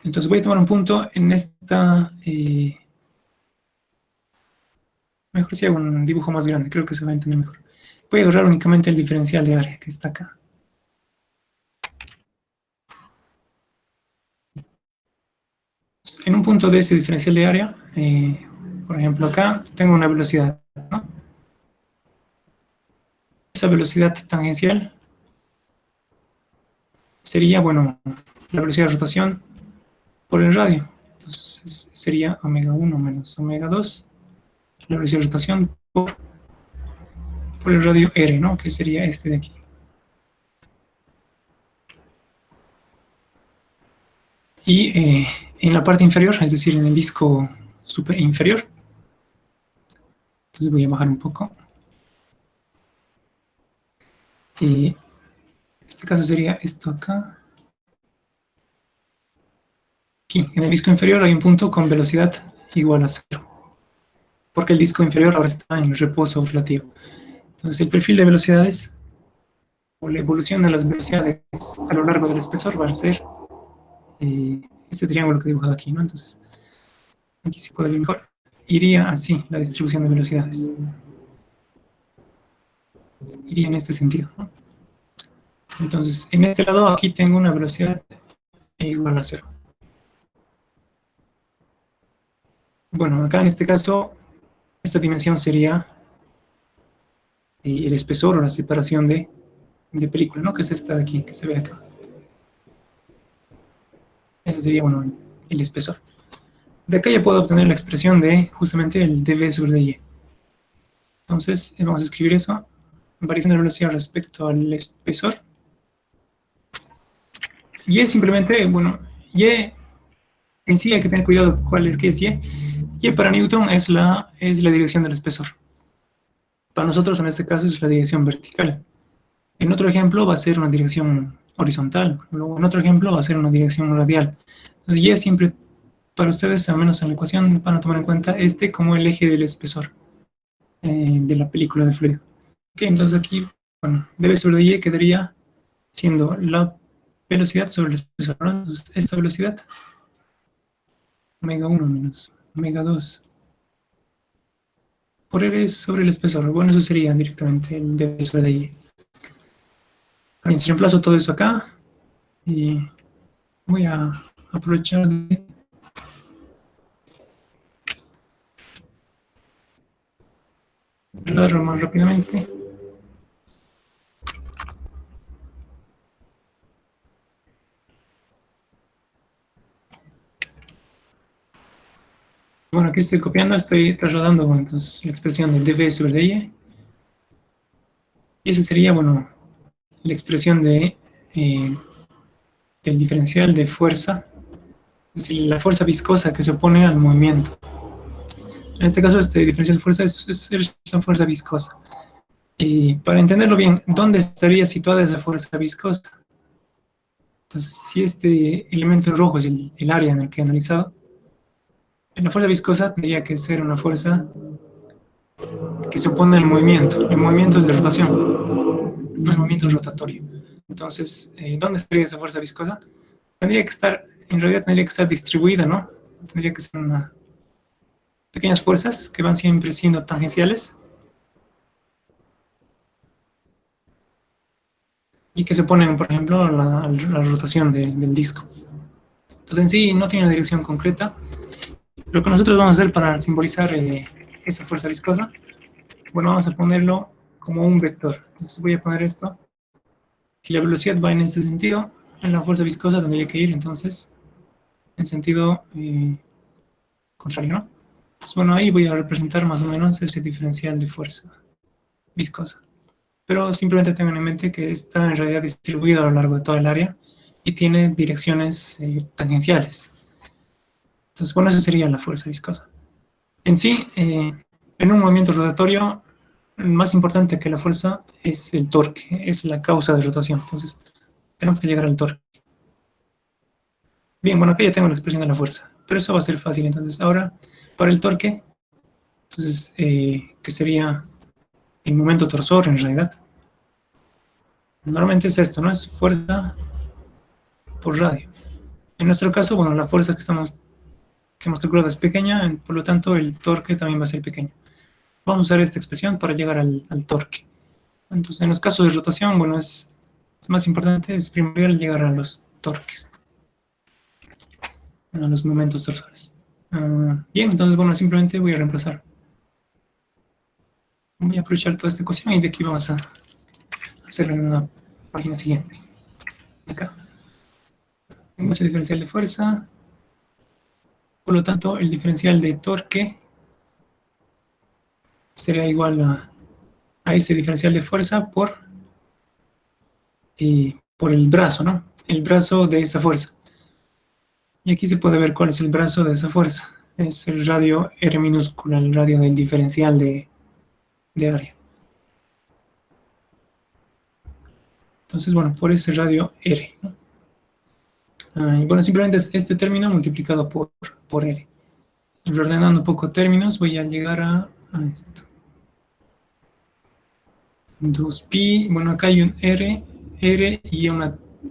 Entonces voy a tomar un punto en esta... mejor si hago un dibujo más grande, creo que se va a entender mejor. Voy a agarrar únicamente el diferencial de área que está acá. En un punto de ese diferencial de área, por ejemplo acá, tengo una velocidad, ¿no? Esa velocidad tangencial sería, bueno, la velocidad de rotación por el radio. Entonces sería omega 1 menos omega 2, la velocidad de rotación por el radio R, ¿no? Que sería este de aquí. Y en la parte inferior, es decir, en el disco super inferior, entonces voy a bajar un poco. En este caso sería esto acá. Aquí, en el disco inferior hay un punto con velocidad igual a 0, porque el disco inferior ahora está en reposo relativo. Entonces el perfil de velocidades, o la evolución de las velocidades a lo largo del espesor va a ser este triángulo que he dibujado aquí, ¿no? Entonces, aquí se puede ver mejor. Iría así, la distribución de velocidades. Iría en este sentido, ¿no? Entonces, en este lado aquí tengo una velocidad igual a 0. Bueno, acá en este caso, esta dimensión sería el espesor o la separación de película, ¿no? Que es esta de aquí, que se ve acá. Ese sería, bueno, el espesor. De acá ya puedo obtener la expresión de justamente el dV sobre dy. Entonces, vamos a escribir eso. Variación de velocidad respecto al espesor. Y es simplemente, bueno, y en sí hay que tener cuidado cuál es que es y. Y para Newton es la dirección del espesor. Para nosotros en este caso es la dirección vertical. En otro ejemplo va a ser una dirección horizontal. Luego en otro ejemplo va a ser una dirección radial. Entonces, y siempre para ustedes, al menos en la ecuación, van a tomar en cuenta este como el eje del espesor de la película de fluido. Ok, entonces aquí, bueno, dV sobre y quedaría siendo la velocidad sobre el espesor, ¿no? Entonces, esta velocidad, omega 1 menos omega 2 por R sobre el espesor. Bueno, eso sería directamente el dV sobre dy. Bien, si reemplazo todo eso acá, y voy a aprovechar de hablarlo más rápidamente. Bueno, aquí estoy copiando, estoy trasladando entonces, la expresión del dV sobre dy. Y esa sería, bueno, la expresión del diferencial de fuerza, es decir, la fuerza viscosa que se opone al movimiento. En este caso, este diferencial de fuerza es una fuerza viscosa. Y para entenderlo bien, ¿dónde estaría situada esa fuerza viscosa? Entonces, si este elemento en rojo es el área en el que he analizado, la fuerza viscosa tendría que ser una fuerza que se opone al movimiento. El movimiento es de rotación, no el movimiento es rotatorio. Entonces, ¿dónde estaría esa fuerza viscosa? Tendría que estar, en realidad tendría que estar distribuida, ¿no? Tendría que ser pequeñas fuerzas que van siempre siendo tangenciales y que se oponen, por ejemplo, a la rotación del disco. Entonces, en sí, no tiene una dirección concreta. Lo que nosotros vamos a hacer para simbolizar esa fuerza viscosa, bueno, vamos a ponerlo como un vector. Entonces voy a poner esto. Si la velocidad va en este sentido, en la fuerza viscosa tendría que ir entonces en sentido contrario, ¿no? Entonces, bueno, ahí voy a representar más o menos ese diferencial de fuerza viscosa. Pero simplemente tengan en mente que está en realidad distribuido a lo largo de toda el área y tiene direcciones tangenciales. Entonces, bueno, esa sería la fuerza viscosa. En sí, en un movimiento rotatorio, más importante que la fuerza es el torque, es la causa de rotación. Entonces, tenemos que llegar al torque. Bien, bueno, aquí ya tengo la expresión de la fuerza, pero eso va a ser fácil. Entonces, ahora, para el torque, entonces, que sería el momento torsor en realidad. Normalmente es esto, ¿no? Es fuerza por radio. En nuestro caso, bueno, la fuerza que hemos calculado es pequeña, por lo tanto el torque también va a ser pequeño. Vamos a usar esta expresión para llegar al torque. Entonces, en los casos de rotación, bueno, es más importante, es primordial llegar a los torques, a los momentos torsores. Bien, entonces, bueno, simplemente voy a reemplazar. Voy a aprovechar toda esta ecuación y de aquí vamos a hacerlo en una página siguiente. Acá. Tengo ese diferencial de fuerza. Por lo tanto, el diferencial de torque será igual a ese diferencial de fuerza por el brazo, ¿no? El brazo de esa fuerza. Y aquí se puede ver cuál es el brazo de esa fuerza. Es el radio R minúscula, el radio del diferencial de área. Entonces, bueno, por ese radio R, ¿no? Y bueno, simplemente es este término multiplicado por R. Reordenando un poco términos, voy a llegar a esto. 2pi, bueno, acá hay un R y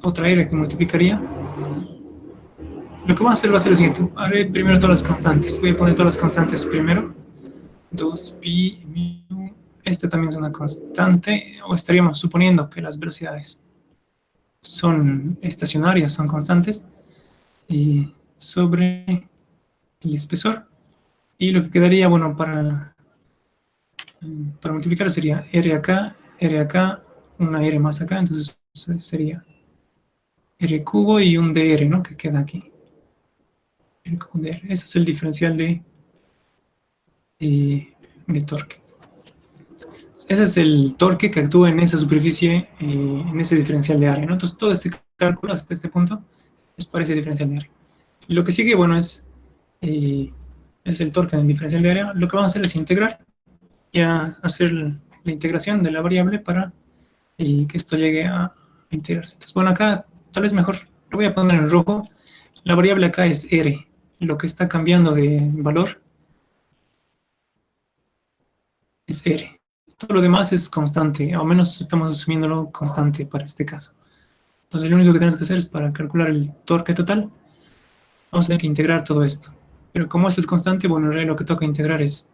otra R que multiplicaría. Lo que vamos a hacer va a ser lo siguiente. Haré primero todas las constantes. Voy a poner todas las constantes primero. 2pi mu. Esta también es una constante, o estaríamos suponiendo que las velocidades son estacionarias, son constantes, y sobre el espesor. Y lo que quedaría, bueno, para multiplicar sería R acá, una R más acá, entonces sería R cubo y un dr, ¿no? Que queda aquí. R cubo dr. Ese es el diferencial de torque. Ese es el torque que actúa en esa superficie, en ese diferencial de área, ¿no? Entonces, todo este cálculo hasta este punto es para ese diferencial de área. Y lo que sigue, bueno, es el torque en el diferencial de área. Lo que vamos a hacer es integrar y hacer la integración de la variable para que esto llegue a integrarse. Entonces, bueno, acá tal vez mejor lo voy a poner en rojo. La variable acá es R. Lo que está cambiando de valor es R. Todo lo demás es constante, o menos estamos asumiéndolo constante para este caso. Entonces lo único que tenemos que hacer es para calcular el torque total, vamos a tener que integrar todo esto. Pero como esto es constante, bueno, en realidad lo que toca integrar es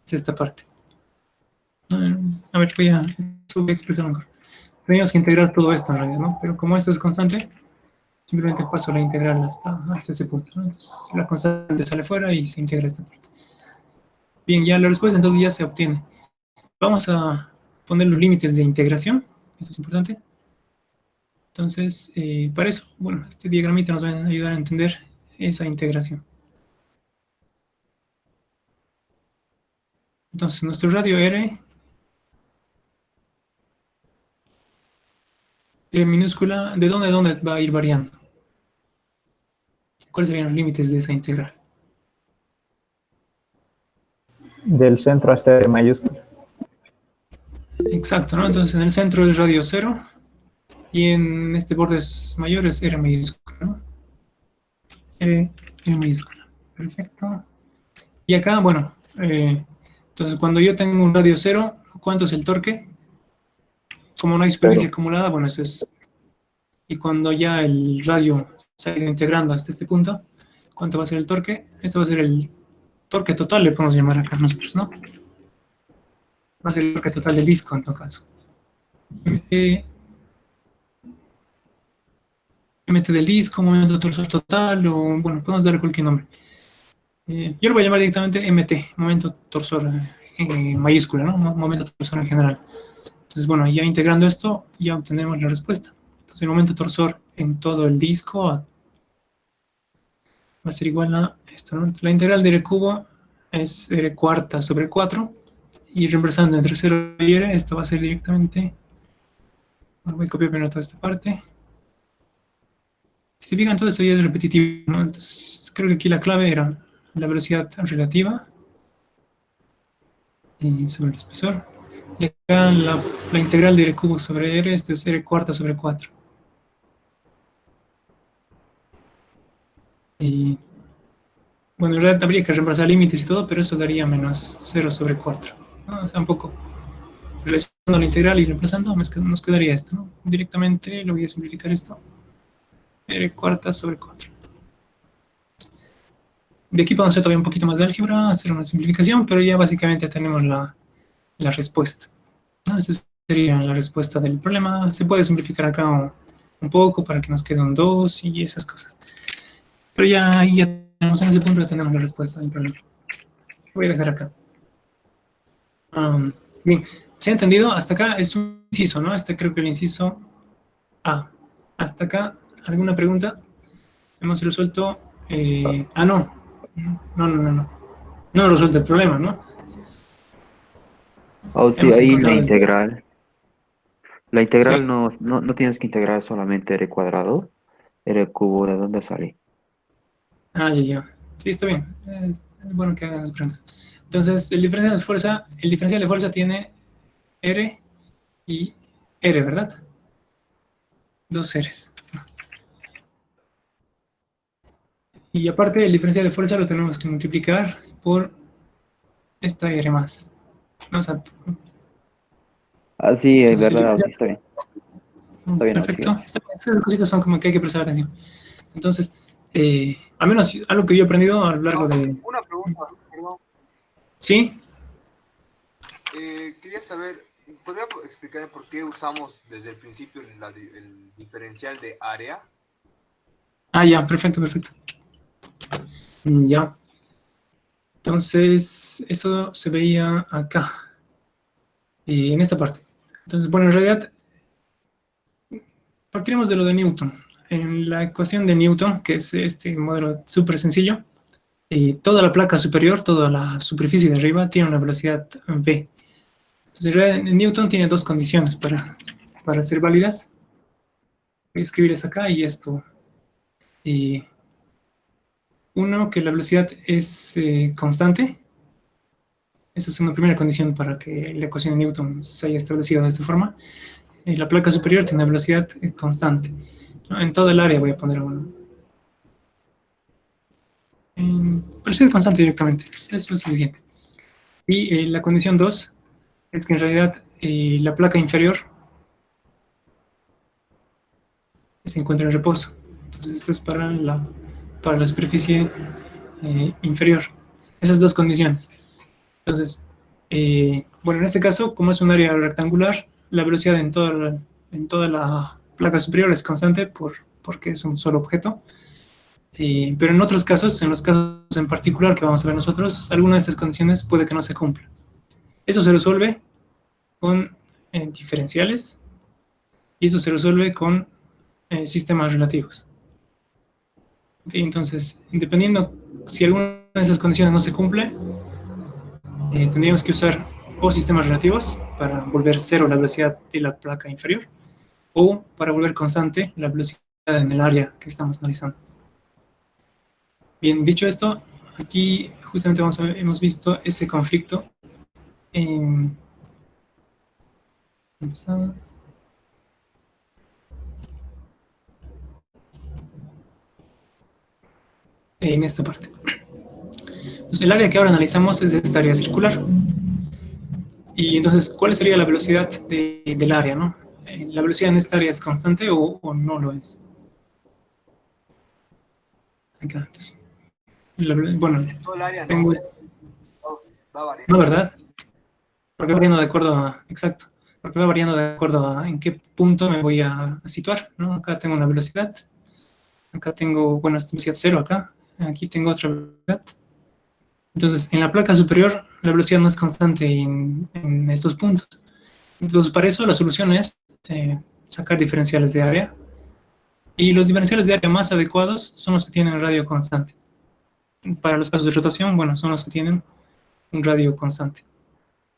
esta parte. A ver, voy a explicar mejor. Tenemos que integrar todo esto en realidad, ¿no? Pero como esto es constante, simplemente paso la integral hasta ese punto, ¿no? Entonces, la constante sale fuera y se integra esta parte. Bien, ya la respuesta entonces ya se obtiene. Vamos a poner los límites de integración, eso es importante. Entonces, para eso, bueno, este diagramita nos va a ayudar a entender esa integración. Entonces, nuestro radio R minúscula, ¿de dónde a dónde va a ir variando? ¿Cuáles serían los límites de esa integral? Del centro hasta R mayúscula. Exacto, ¿no? Entonces, en el centro es radio 0 y en este borde mayor es R mayúscula, ¿no? R mayúscula. Perfecto. Y acá, bueno, entonces cuando yo tengo un radio 0, ¿cuánto es el torque? Como no hay superficie acumulada, bueno, eso es. Y cuando ya el radio se ha ido integrando hasta este punto, ¿cuánto va a ser el torque? Este va a ser el torque total, le podemos llamar acá nosotros, ¿no? Va a ser el torque total del disco, en todo caso. MT del disco, momento torsor total, o bueno, podemos darle cualquier nombre. Yo lo voy a llamar directamente MT, momento torsor mayúscula, ¿no? Momento torsor en general. Entonces, bueno, ya integrando esto, ya obtenemos la respuesta. Entonces, el momento torsor en todo el disco va a ser igual a esto, ¿no? La integral de R cubo es R cuarta sobre 4, y reemplazando entre 0 y R, esto va a ser directamente, bueno, voy a copiar primero toda esta parte. Si se fijan, todo esto ya es repetitivo, ¿no? Entonces, creo que aquí la clave era la velocidad relativa sobre el espesor. Y acá la integral de R cubo sobre R, esto es R cuarta sobre 4. Y bueno, en realidad habría que reemplazar límites y todo, pero eso daría menos 0 sobre 4. ¿No? O sea, un poco relacionando la integral y reemplazando, nos quedaría esto, ¿no? Directamente lo voy a simplificar esto. R cuarta sobre 4. De aquí podemos hacer todavía un poquito más de álgebra, hacer una simplificación, pero ya básicamente tenemos la respuesta, ¿no? Esa sería la respuesta del problema. Se puede simplificar acá un poco para que nos quede un 2 y esas cosas. Pero ya ahí ya tenemos, en ese punto ya tenemos la respuesta del problema. Lo voy a dejar acá. Bien, ¿se ha entendido? Hasta acá es un inciso, ¿no? Este creo que el inciso A. Hasta acá, ¿alguna pregunta? Hemos resuelto... no. No resuelto el problema, ¿no? Oh, sí, Hemos ahí la encontrado el- integral. La integral Sí. no tienes que integrar solamente r cuadrado, r cubo, ¿de dónde sale? Ya. Sí, está bien. Es bueno que hagas las preguntas. Entonces, el diferencial de fuerza tiene R y R, ¿verdad? Dos R's. Y aparte, el diferencial de fuerza lo tenemos que multiplicar por esta R más. ¿No? O sea, Ah, sí, es entonces, el verdad, sí, diferencial... está bien. Está bien, Perfecto. Auxilias. Esas cositas son como que hay que prestar atención. Entonces, al menos algo que yo he aprendido a lo largo de... Una pregunta, perdón. ¿Sí? Quería saber, ¿podría explicar por qué usamos desde el principio el diferencial de área? Ya, perfecto. Ya. Entonces, eso se veía acá, en esta parte. Entonces, bueno, en realidad, partiremos de lo de Newton. En la ecuación de Newton, que es este modelo súper sencillo, toda la placa superior, toda la superficie de arriba, tiene una velocidad v. Entonces, en realidad, Newton tiene dos condiciones para ser válidas. Voy a escribirles acá y esto. Uno, que la velocidad es constante. Esa es una primera condición para que la ecuación de Newton se haya establecido de esta forma. La placa superior tiene una velocidad constante, ¿no? En toda el área voy a poner velocidad constante directamente. Eso es suficiente. Y la condición 2 es que en realidad la placa inferior se encuentra en reposo. Entonces esto es para la superficie inferior. Esas dos condiciones. Entonces, bueno, en este caso, como es un área rectangular, la velocidad en toda la placa superior es constante porque es un solo objeto. Pero en otros casos, en los casos en particular que vamos a ver nosotros, alguna de estas condiciones puede que no se cumpla. Eso se resuelve con diferenciales y eso se resuelve con sistemas relativos. Okay, entonces, dependiendo si alguna de esas condiciones no se cumple, tendríamos que usar o sistemas relativos para volver cero la velocidad de la placa inferior o para volver constante la velocidad en el área que estamos analizando. Bien, dicho esto, aquí justamente hemos visto ese conflicto en esta parte. Entonces, el área que ahora analizamos es esta área circular. Y entonces, ¿cuál sería la velocidad del área, no? ¿La velocidad en esta área es constante o no lo es? Acá, entonces. Bueno, Todo el área tengo... va variando. No, ¿verdad? Porque va variando de acuerdo a... Exacto. Porque va variando de acuerdo a en qué punto me voy a situar, ¿no? Acá tengo una velocidad. Acá tengo, bueno, esta velocidad 0 acá. Aquí tengo otra velocidad. Entonces, en la placa superior, la velocidad no es constante en estos puntos. Entonces, para eso la solución es sacar diferenciales de área. Y los diferenciales de área más adecuados son los que tienen radio constante. Para los casos de rotación, bueno, son los que tienen un radio constante.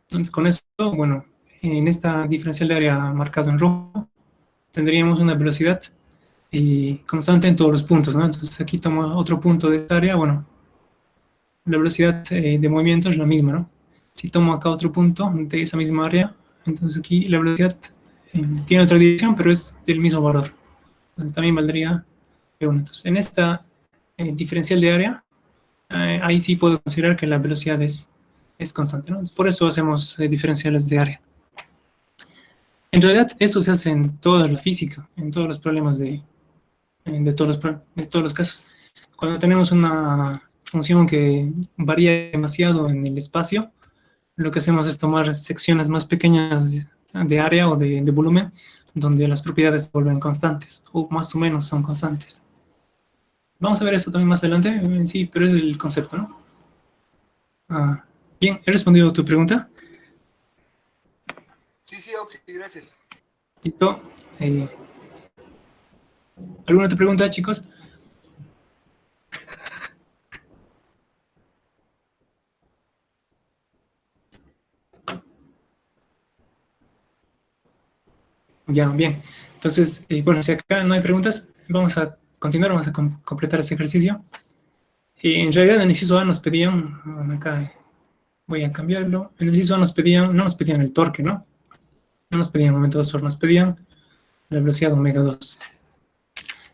Entonces, con eso, bueno, en esta diferencial de área marcado en rojo, tendríamos una velocidad constante en todos los puntos, ¿no? Entonces, aquí tomo otro punto de esta área, bueno, la velocidad de movimiento es la misma, ¿no? Si tomo acá otro punto de esa misma área, entonces aquí la velocidad tiene otra dirección, pero es del mismo valor. Entonces también valdría B1. Entonces, en esta diferencial de área, ahí sí puedo considerar que la velocidad es constante, ¿no? Por eso hacemos diferenciales de área. En realidad, eso se hace en toda la física, en todos los problemas de todos los casos. Cuando tenemos una función que varía demasiado en el espacio, lo que hacemos es tomar secciones más pequeñas de área o de volumen, donde las propiedades se vuelven constantes, o más o menos son constantes. Vamos a ver eso también más adelante, sí, pero es el concepto, ¿no? Bien, ¿he respondido a tu pregunta? Sí, Oxy, gracias. ¿Listo? ¿Alguna otra pregunta, chicos? Ya, bien. Entonces, bueno, si acá no hay preguntas, vamos a continuar, vamos a completar este ejercicio. En realidad, en el inciso A nos pedían, acá voy a cambiarlo, en el inciso A no nos pedían el torque, ¿no? No nos pedían momento de nos pedían la velocidad omega 2.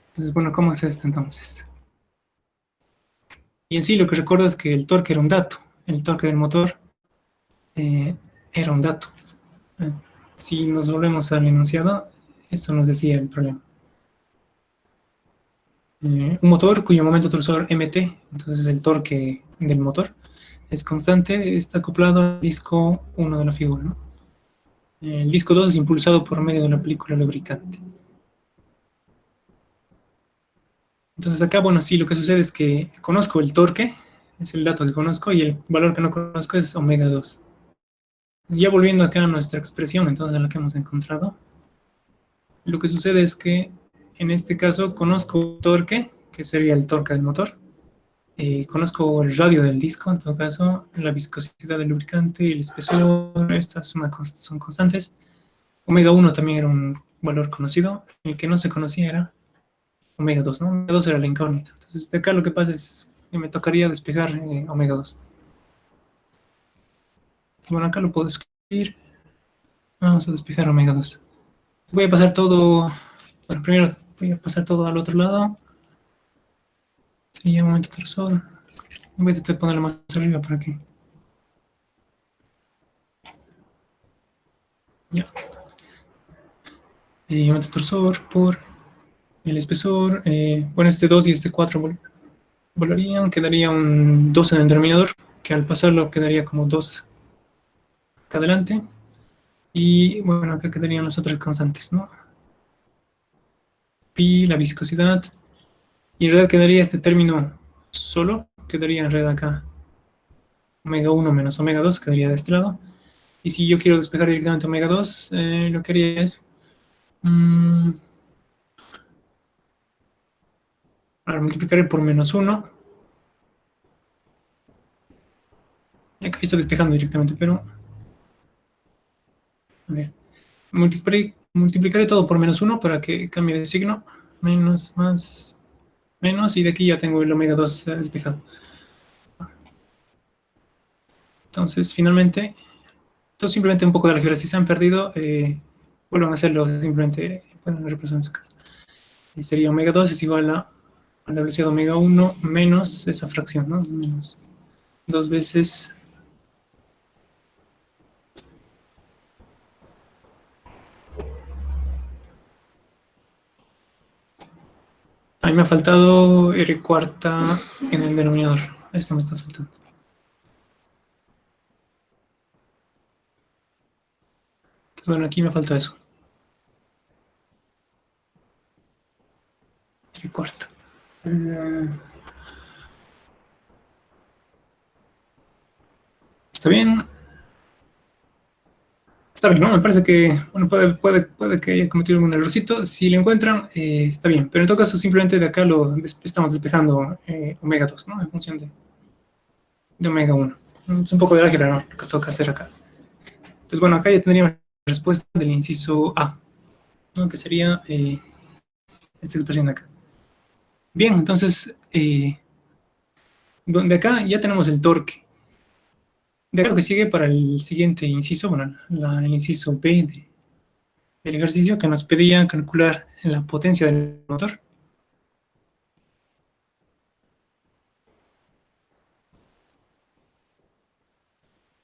Entonces, bueno, ¿cómo es esto entonces? Y en sí lo que recuerdo es que el torque era un dato, el torque del motor era un dato. Si nos volvemos al enunciado, eso nos decía el problema. Un motor cuyo momento torsor mt, entonces el torque del motor, es constante, está acoplado al disco 1 de la figura, ¿no? El disco 2 es impulsado por medio de una película lubricante. Entonces acá, bueno, sí, lo que sucede es que conozco el torque, es el dato que conozco, y el valor que no conozco es omega 2. Ya volviendo acá a nuestra expresión, entonces, a la que hemos encontrado, lo que sucede es que en este caso conozco el torque, que sería el torque del motor, conozco el radio del disco, en todo caso, la viscosidad del lubricante y el espesor, estas son constantes. Omega 1 también era un valor conocido, el que no se conocía era omega 2, ¿no? Omega 2 era la incógnita. Entonces, de acá lo que pasa es que me tocaría despejar omega 2. Bueno, acá lo puedo escribir. Vamos a despejar omega 2. Voy a pasar todo, bueno, primero voy a pasar todo al otro lado. Sería un momento torsor. Voy a tratar de ponerlo más arriba para que... Ya. Momento torsor por el espesor. Bueno, este 2 y este 4 volarían. Quedaría un 2 en el denominador, que al pasarlo quedaría como 2 acá adelante. Y bueno, acá quedarían las otras constantes, ¿no? Pi, la viscosidad. Y en realidad quedaría este término solo, quedaría en realidad acá. Omega 1 menos omega 2 quedaría de este lado. Y si yo quiero despejar directamente omega 2, lo que haría es... ahora multiplicaré por menos 1. Y acá estoy despejando directamente, pero... A ver. Multiplicaré todo por menos 1 para que cambie de signo. Menos, más, menos. Y de aquí ya tengo el omega 2 despejado. Entonces, finalmente... Esto es simplemente un poco de álgebra. Si se han perdido, vuelvan a hacerlo. Simplemente pueden reemplazar en su casa. Y sería omega 2 es igual a la velocidad de omega 1 menos esa fracción, ¿no? Menos 2 veces... A mí me ha faltado R cuarta en el denominador. Esto me está faltando. Entonces, bueno, aquí me falta eso. R cuarta. ¿Está bien? Está bien, ¿no? Me parece que, bueno, puede que haya cometido algún errorcito. Si lo encuentran, está bien. Pero en todo caso, simplemente de acá estamos despejando omega 2, ¿no? En función de omega 1. Es un poco de álgebra, ¿no? Lo que toca hacer acá. Entonces, bueno, acá ya tendríamos la respuesta del inciso A, ¿no? Que sería esta expresión de acá. Bien, entonces, de acá ya tenemos el torque. De acá lo que sigue para el siguiente inciso, bueno, el inciso B del ejercicio que nos pedía calcular la potencia del motor.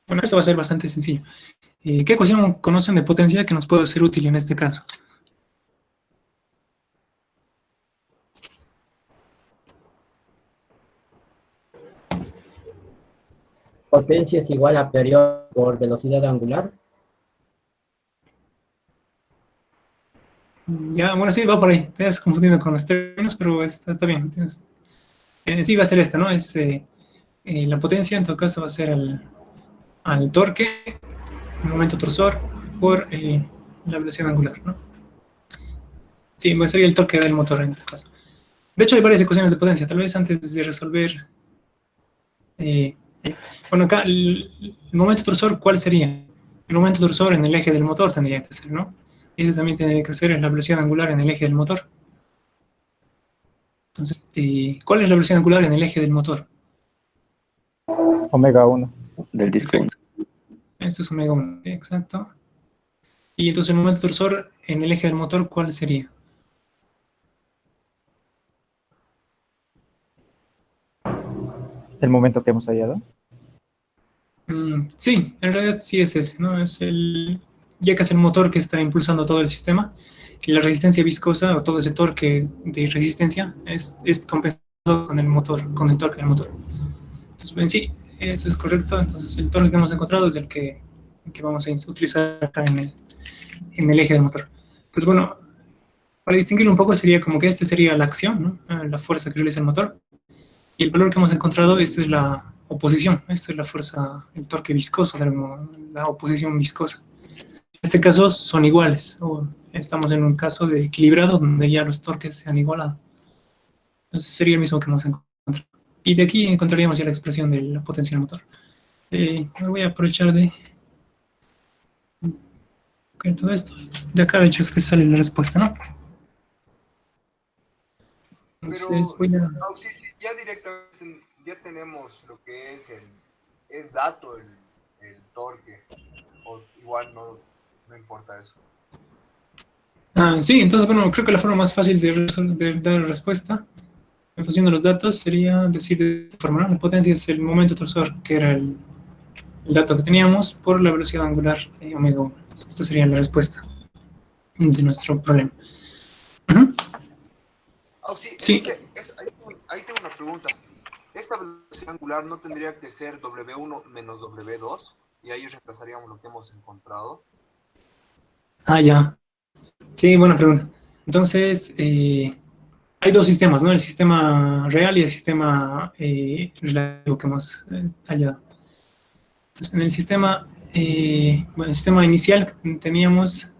Bueno, esto va a ser bastante sencillo. ¿Qué ecuación conocen de potencia que nos puede ser útil en este caso? Potencia es igual a periodo por velocidad angular. Ya, bueno, sí, va por ahí. Te has confundido con los términos, pero está bien. Sí, va a ser esta, ¿no? La potencia, en todo caso, va a ser al torque, el momento torsor, por la velocidad angular, ¿no? Sí, pues sería el torque del motor en este caso. De hecho, hay varias ecuaciones de potencia. Tal vez antes de resolver... bueno, acá, el momento torsor, ¿cuál sería? El momento torsor en el eje del motor tendría que ser, ¿no? Y ese también tendría que ser la velocidad angular en el eje del motor. Entonces, ¿cuál es la velocidad angular en el eje del motor? Omega 1. Del disco. Perfecto. Esto es omega 1, ¿sí? Exacto. Y entonces el momento torsor en el eje del motor, ¿cuál sería? El momento que hemos hallado. Sí, en realidad sí es ese, ¿no? Ya que es el motor que está impulsando todo el sistema, y la resistencia viscosa o todo ese torque de resistencia es compensado con el motor, con el torque del motor. Entonces, en sí, eso es correcto. Entonces, el torque que hemos encontrado es el que vamos a utilizar acá en el eje del motor. Pues bueno, para distinguirlo un poco sería como que este sería la acción, ¿no? La fuerza que realiza el motor. Y el valor que hemos encontrado, esto es la oposición, esto es la fuerza, el torque viscoso, la oposición viscosa. En este caso son iguales, o estamos en un caso de equilibrado donde ya los torques se han igualado. Entonces sería el mismo que hemos encontrado. Y de aquí encontraríamos ya la expresión de la potencia del motor. Me voy a aprovechar de todo esto. De acá de hecho es que sale la respuesta, ¿no? Entonces voy a... sí, ya directamente ya tenemos lo que es dato el torque, o igual no importa eso. Sí, entonces bueno, creo que la forma más fácil de dar respuesta en función de los datos sería decir de esta forma, ¿no? La potencia es el momento torsor, que era el dato que teníamos, por la velocidad angular omega 1. Esta sería la respuesta de nuestro problema. Sí. Ahí tengo una pregunta. ¿Esta velocidad angular no tendría que ser W1 menos W2? Y ahí reemplazaríamos lo que hemos encontrado. Ya. Sí, buena pregunta. Entonces, hay dos sistemas, ¿no? El sistema real y el sistema relativo que hemos hallado. Entonces, en el sistema, el sistema inicial teníamos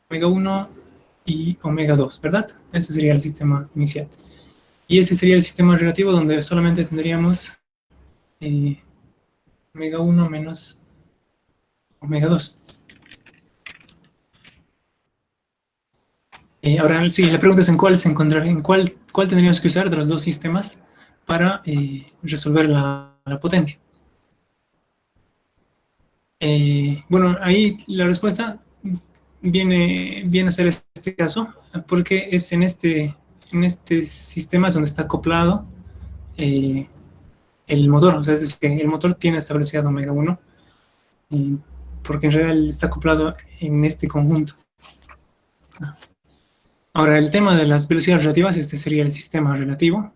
omega 1 y omega 2, ¿verdad? Ese sería el sistema inicial. Y ese sería el sistema relativo donde solamente tendríamos omega 1 menos omega 2. Ahora, sí, la pregunta es en cuál se encontraría, cuál tendríamos que usar de los dos sistemas para resolver la potencia. Bueno, ahí la respuesta viene a ser este caso, porque es en este sistema es donde está acoplado el motor, o sea, es decir, que el motor tiene esta velocidad omega 1, porque en realidad está acoplado en este conjunto. Ahora, el tema de las velocidades relativas, este sería el sistema relativo.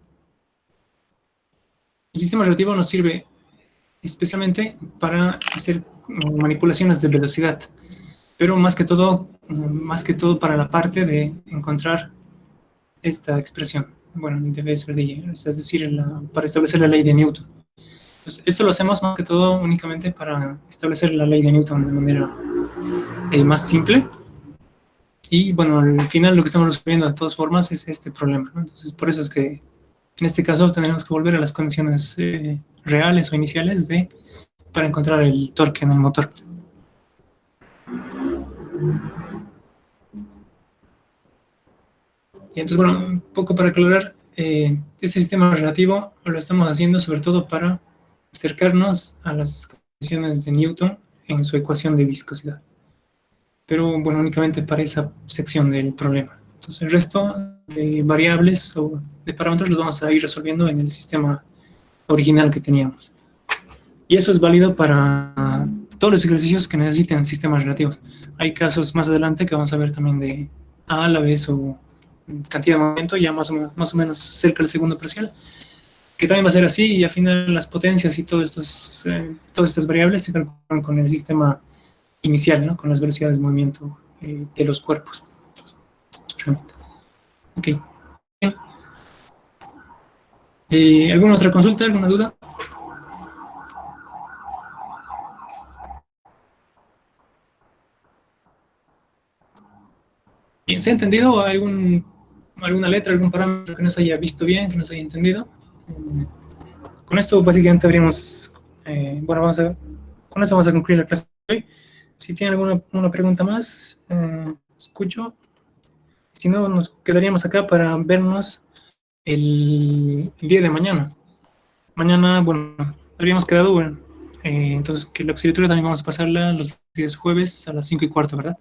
El sistema relativo nos sirve especialmente para hacer manipulaciones de velocidad, pero más que todo para la parte de encontrar esta expresión, bueno, de Vez-Verdille, es decir, para establecer la ley de Newton. Pues esto lo hacemos más que todo únicamente para establecer la ley de Newton de manera más simple. Y bueno, al final lo que estamos resolviendo de todas formas es este problema, ¿no? Entonces, por eso es que en este caso tendremos que volver a las condiciones reales o iniciales para encontrar el torque en el motor. Y entonces, bueno, un poco para aclarar, este sistema relativo lo estamos haciendo sobre todo para acercarnos a las condiciones de Newton en su ecuación de viscosidad. Pero bueno, únicamente para esa sección del problema. Entonces el resto de variables o de parámetros los vamos a ir resolviendo en el sistema original que teníamos. Y eso es válido para todos los ejercicios que necesiten sistemas relativos. Hay casos más adelante que vamos a ver también de A a la vez o cantidad de movimiento, ya más o menos cerca del segundo parcial, que también va a ser así, y al final las potencias y todas estas variables se calculan con el sistema inicial, ¿no? Con las velocidades de movimiento de los cuerpos. Ok. ¿Alguna otra consulta? ¿Alguna duda? Bien, ¿se ha entendido alguna letra, algún parámetro que no se haya visto bien, que no se haya entendido? Con esto básicamente habríamos, bueno, con eso vamos a concluir la clase de hoy. Si tienen alguna pregunta más, escucho. Si no, nos quedaríamos acá para vernos el día de mañana. Mañana, bueno, habríamos quedado, bueno, entonces que la auxiliatura también vamos a pasarla los días jueves a las 5:15, ¿verdad?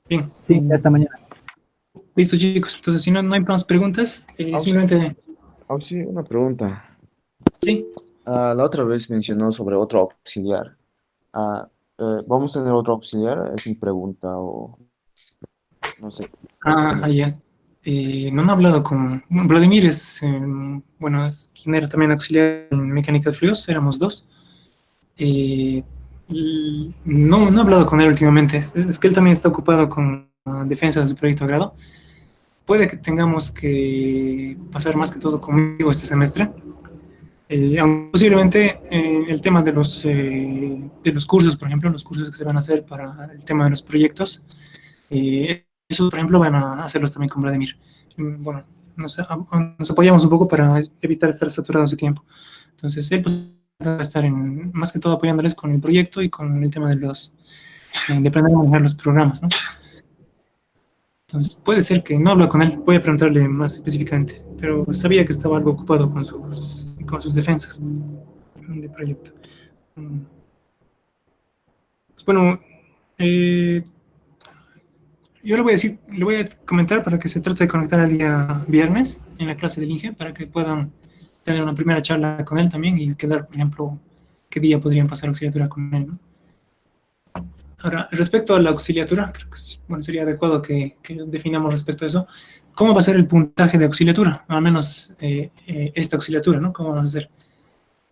Bien. Sí, hasta mañana. Listo, chicos. Entonces, si no hay más preguntas, simplemente... Sí, una pregunta. Sí. La otra vez mencionó sobre otro auxiliar. ¿Vamos a tener otro auxiliar? Es mi pregunta, o no sé. Ya. No he hablado con... bueno, Vladimir es, bueno, es quien era también auxiliar en mecánica de fluidos, éramos dos. No he hablado con él últimamente, es que él también está ocupado con la defensa de su proyecto de grado. Puede que tengamos que pasar más que todo conmigo este semestre. Aunque posiblemente el tema de los cursos, por ejemplo, los cursos que se van a hacer para el tema de los proyectos, esos, por ejemplo, van a hacerlos también con Vladimir. Bueno, nos apoyamos un poco para evitar estar saturados de tiempo. Entonces, él pues, va a estar más que todo apoyándoles con el proyecto y con el tema de de aprender a manejar los programas, ¿no? Entonces, puede ser que no hablo con él, voy a preguntarle más específicamente, pero sabía que estaba algo ocupado con sus defensas de proyecto. Pues bueno, yo le voy a comentar para que se trate de conectar el día viernes en la clase del INGE, para que puedan tener una primera charla con él también y quedar, por ejemplo, qué día podrían pasar auxiliatura con él, ¿no? Ahora, respecto a la auxiliatura, creo que bueno, sería adecuado que definamos respecto a eso. ¿Cómo va a ser el puntaje de auxiliatura? Al menos esta auxiliatura, ¿no? ¿Cómo vamos a hacer?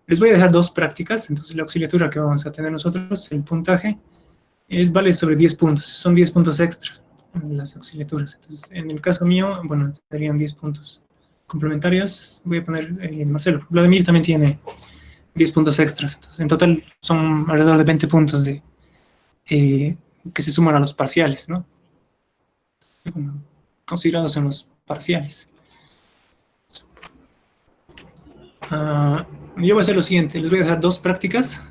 Les voy a dejar dos prácticas. Entonces, la auxiliatura que vamos a tener nosotros, el puntaje, vale sobre 10 puntos. Son 10 puntos extras en las auxiliaturas. Entonces, en el caso mío, bueno, serían 10 puntos complementarios. Voy a poner Marcelo. Vladimir también tiene 10 puntos extras. Entonces, en total son alrededor de 20 puntos que se suman a los parciales, ¿no? Bueno, considerados en los parciales. Yo voy a hacer lo siguiente, les voy a dejar dos prácticas.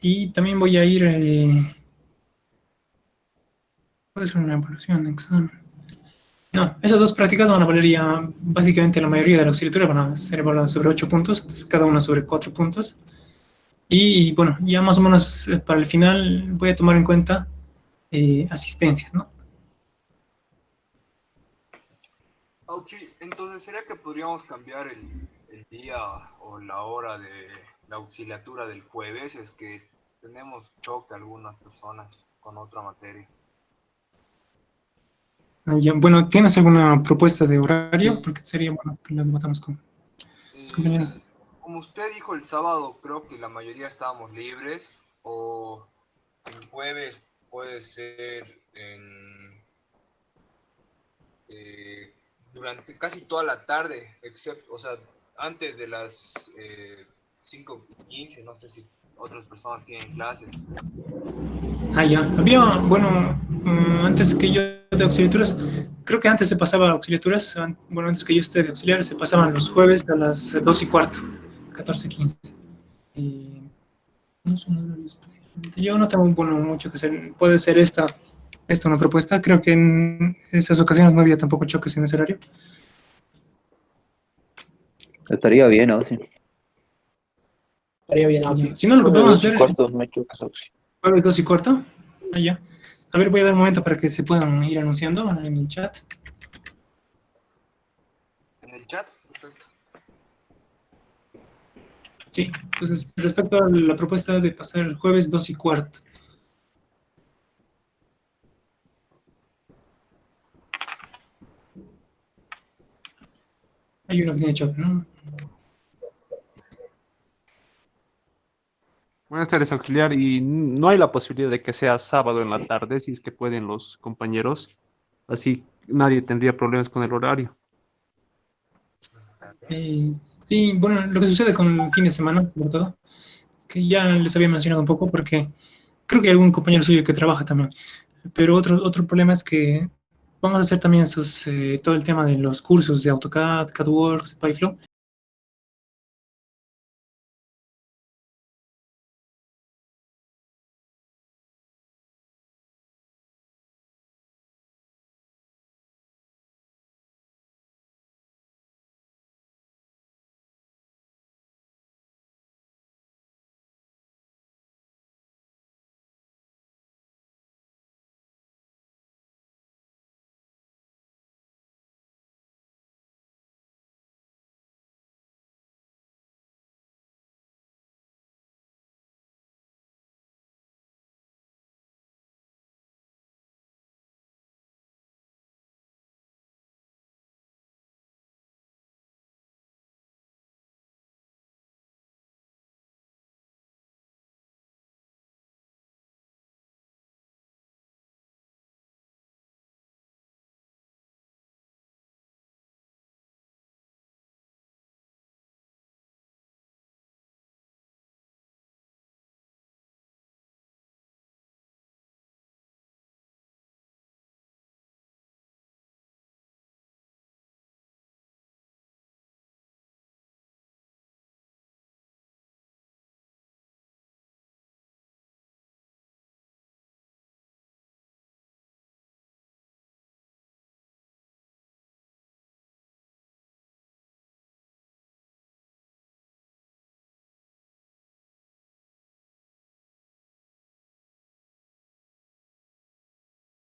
Y también voy a ir... puede ser una evaluación, examen. No, esas dos prácticas van a valer ya básicamente la mayoría de la auxiliatura, van a ser evaluadas sobre 8 puntos, entonces cada una sobre 4 puntos. Y bueno, ya más o menos para el final voy a tomar en cuenta asistencias, ¿no? Entonces, ¿sería que podríamos cambiar el día o la hora de la auxiliatura del jueves? Es que tenemos choque algunas personas con otra materia. Bueno, ¿tienes alguna propuesta de horario? Porque sería bueno que la debatamos con los compañeros. Como usted dijo el sábado, creo que la mayoría estábamos libres, o el jueves puede ser durante casi toda la tarde, excepto, o sea, antes de las 5:15, no sé si otras personas tienen clases. Ya. Había, bueno, antes que yo de auxiliaturas, creo que antes se pasaba auxiliaturas, bueno, antes que yo esté de auxiliar, se pasaban los jueves a las 2:15, 14:15. No son horarios específicamente. Yo no tengo, bueno, mucho que hacer. Puede ser esta una propuesta. Creo que en esas ocasiones no había tampoco choques en ese horario. Estaría bien, ¿no? Sí. Estaría bien, Auxi. Si no, lo que podemos hacer... Cuartos, no hay choques, Auxi. Jueves 2 y cuarto. Ah, ya. A ver, voy a dar un momento para que se puedan ir anunciando en el chat. En el chat, perfecto. Sí, entonces, respecto a la propuesta de pasar el jueves 2 y cuarto. Hay uno que tiene choque, ¿no? Buenas tardes, auxiliar. Y no hay la posibilidad de que sea sábado en la tarde, si es que pueden los compañeros. Así nadie tendría problemas con el horario. Sí, bueno, lo que sucede con el fin de semana, sobre todo, que ya les había mencionado un poco, porque creo que hay algún compañero suyo que trabaja también. Pero otro problema es que vamos a hacer también todo el tema de los cursos de AutoCAD, CADWorks, PyFlow.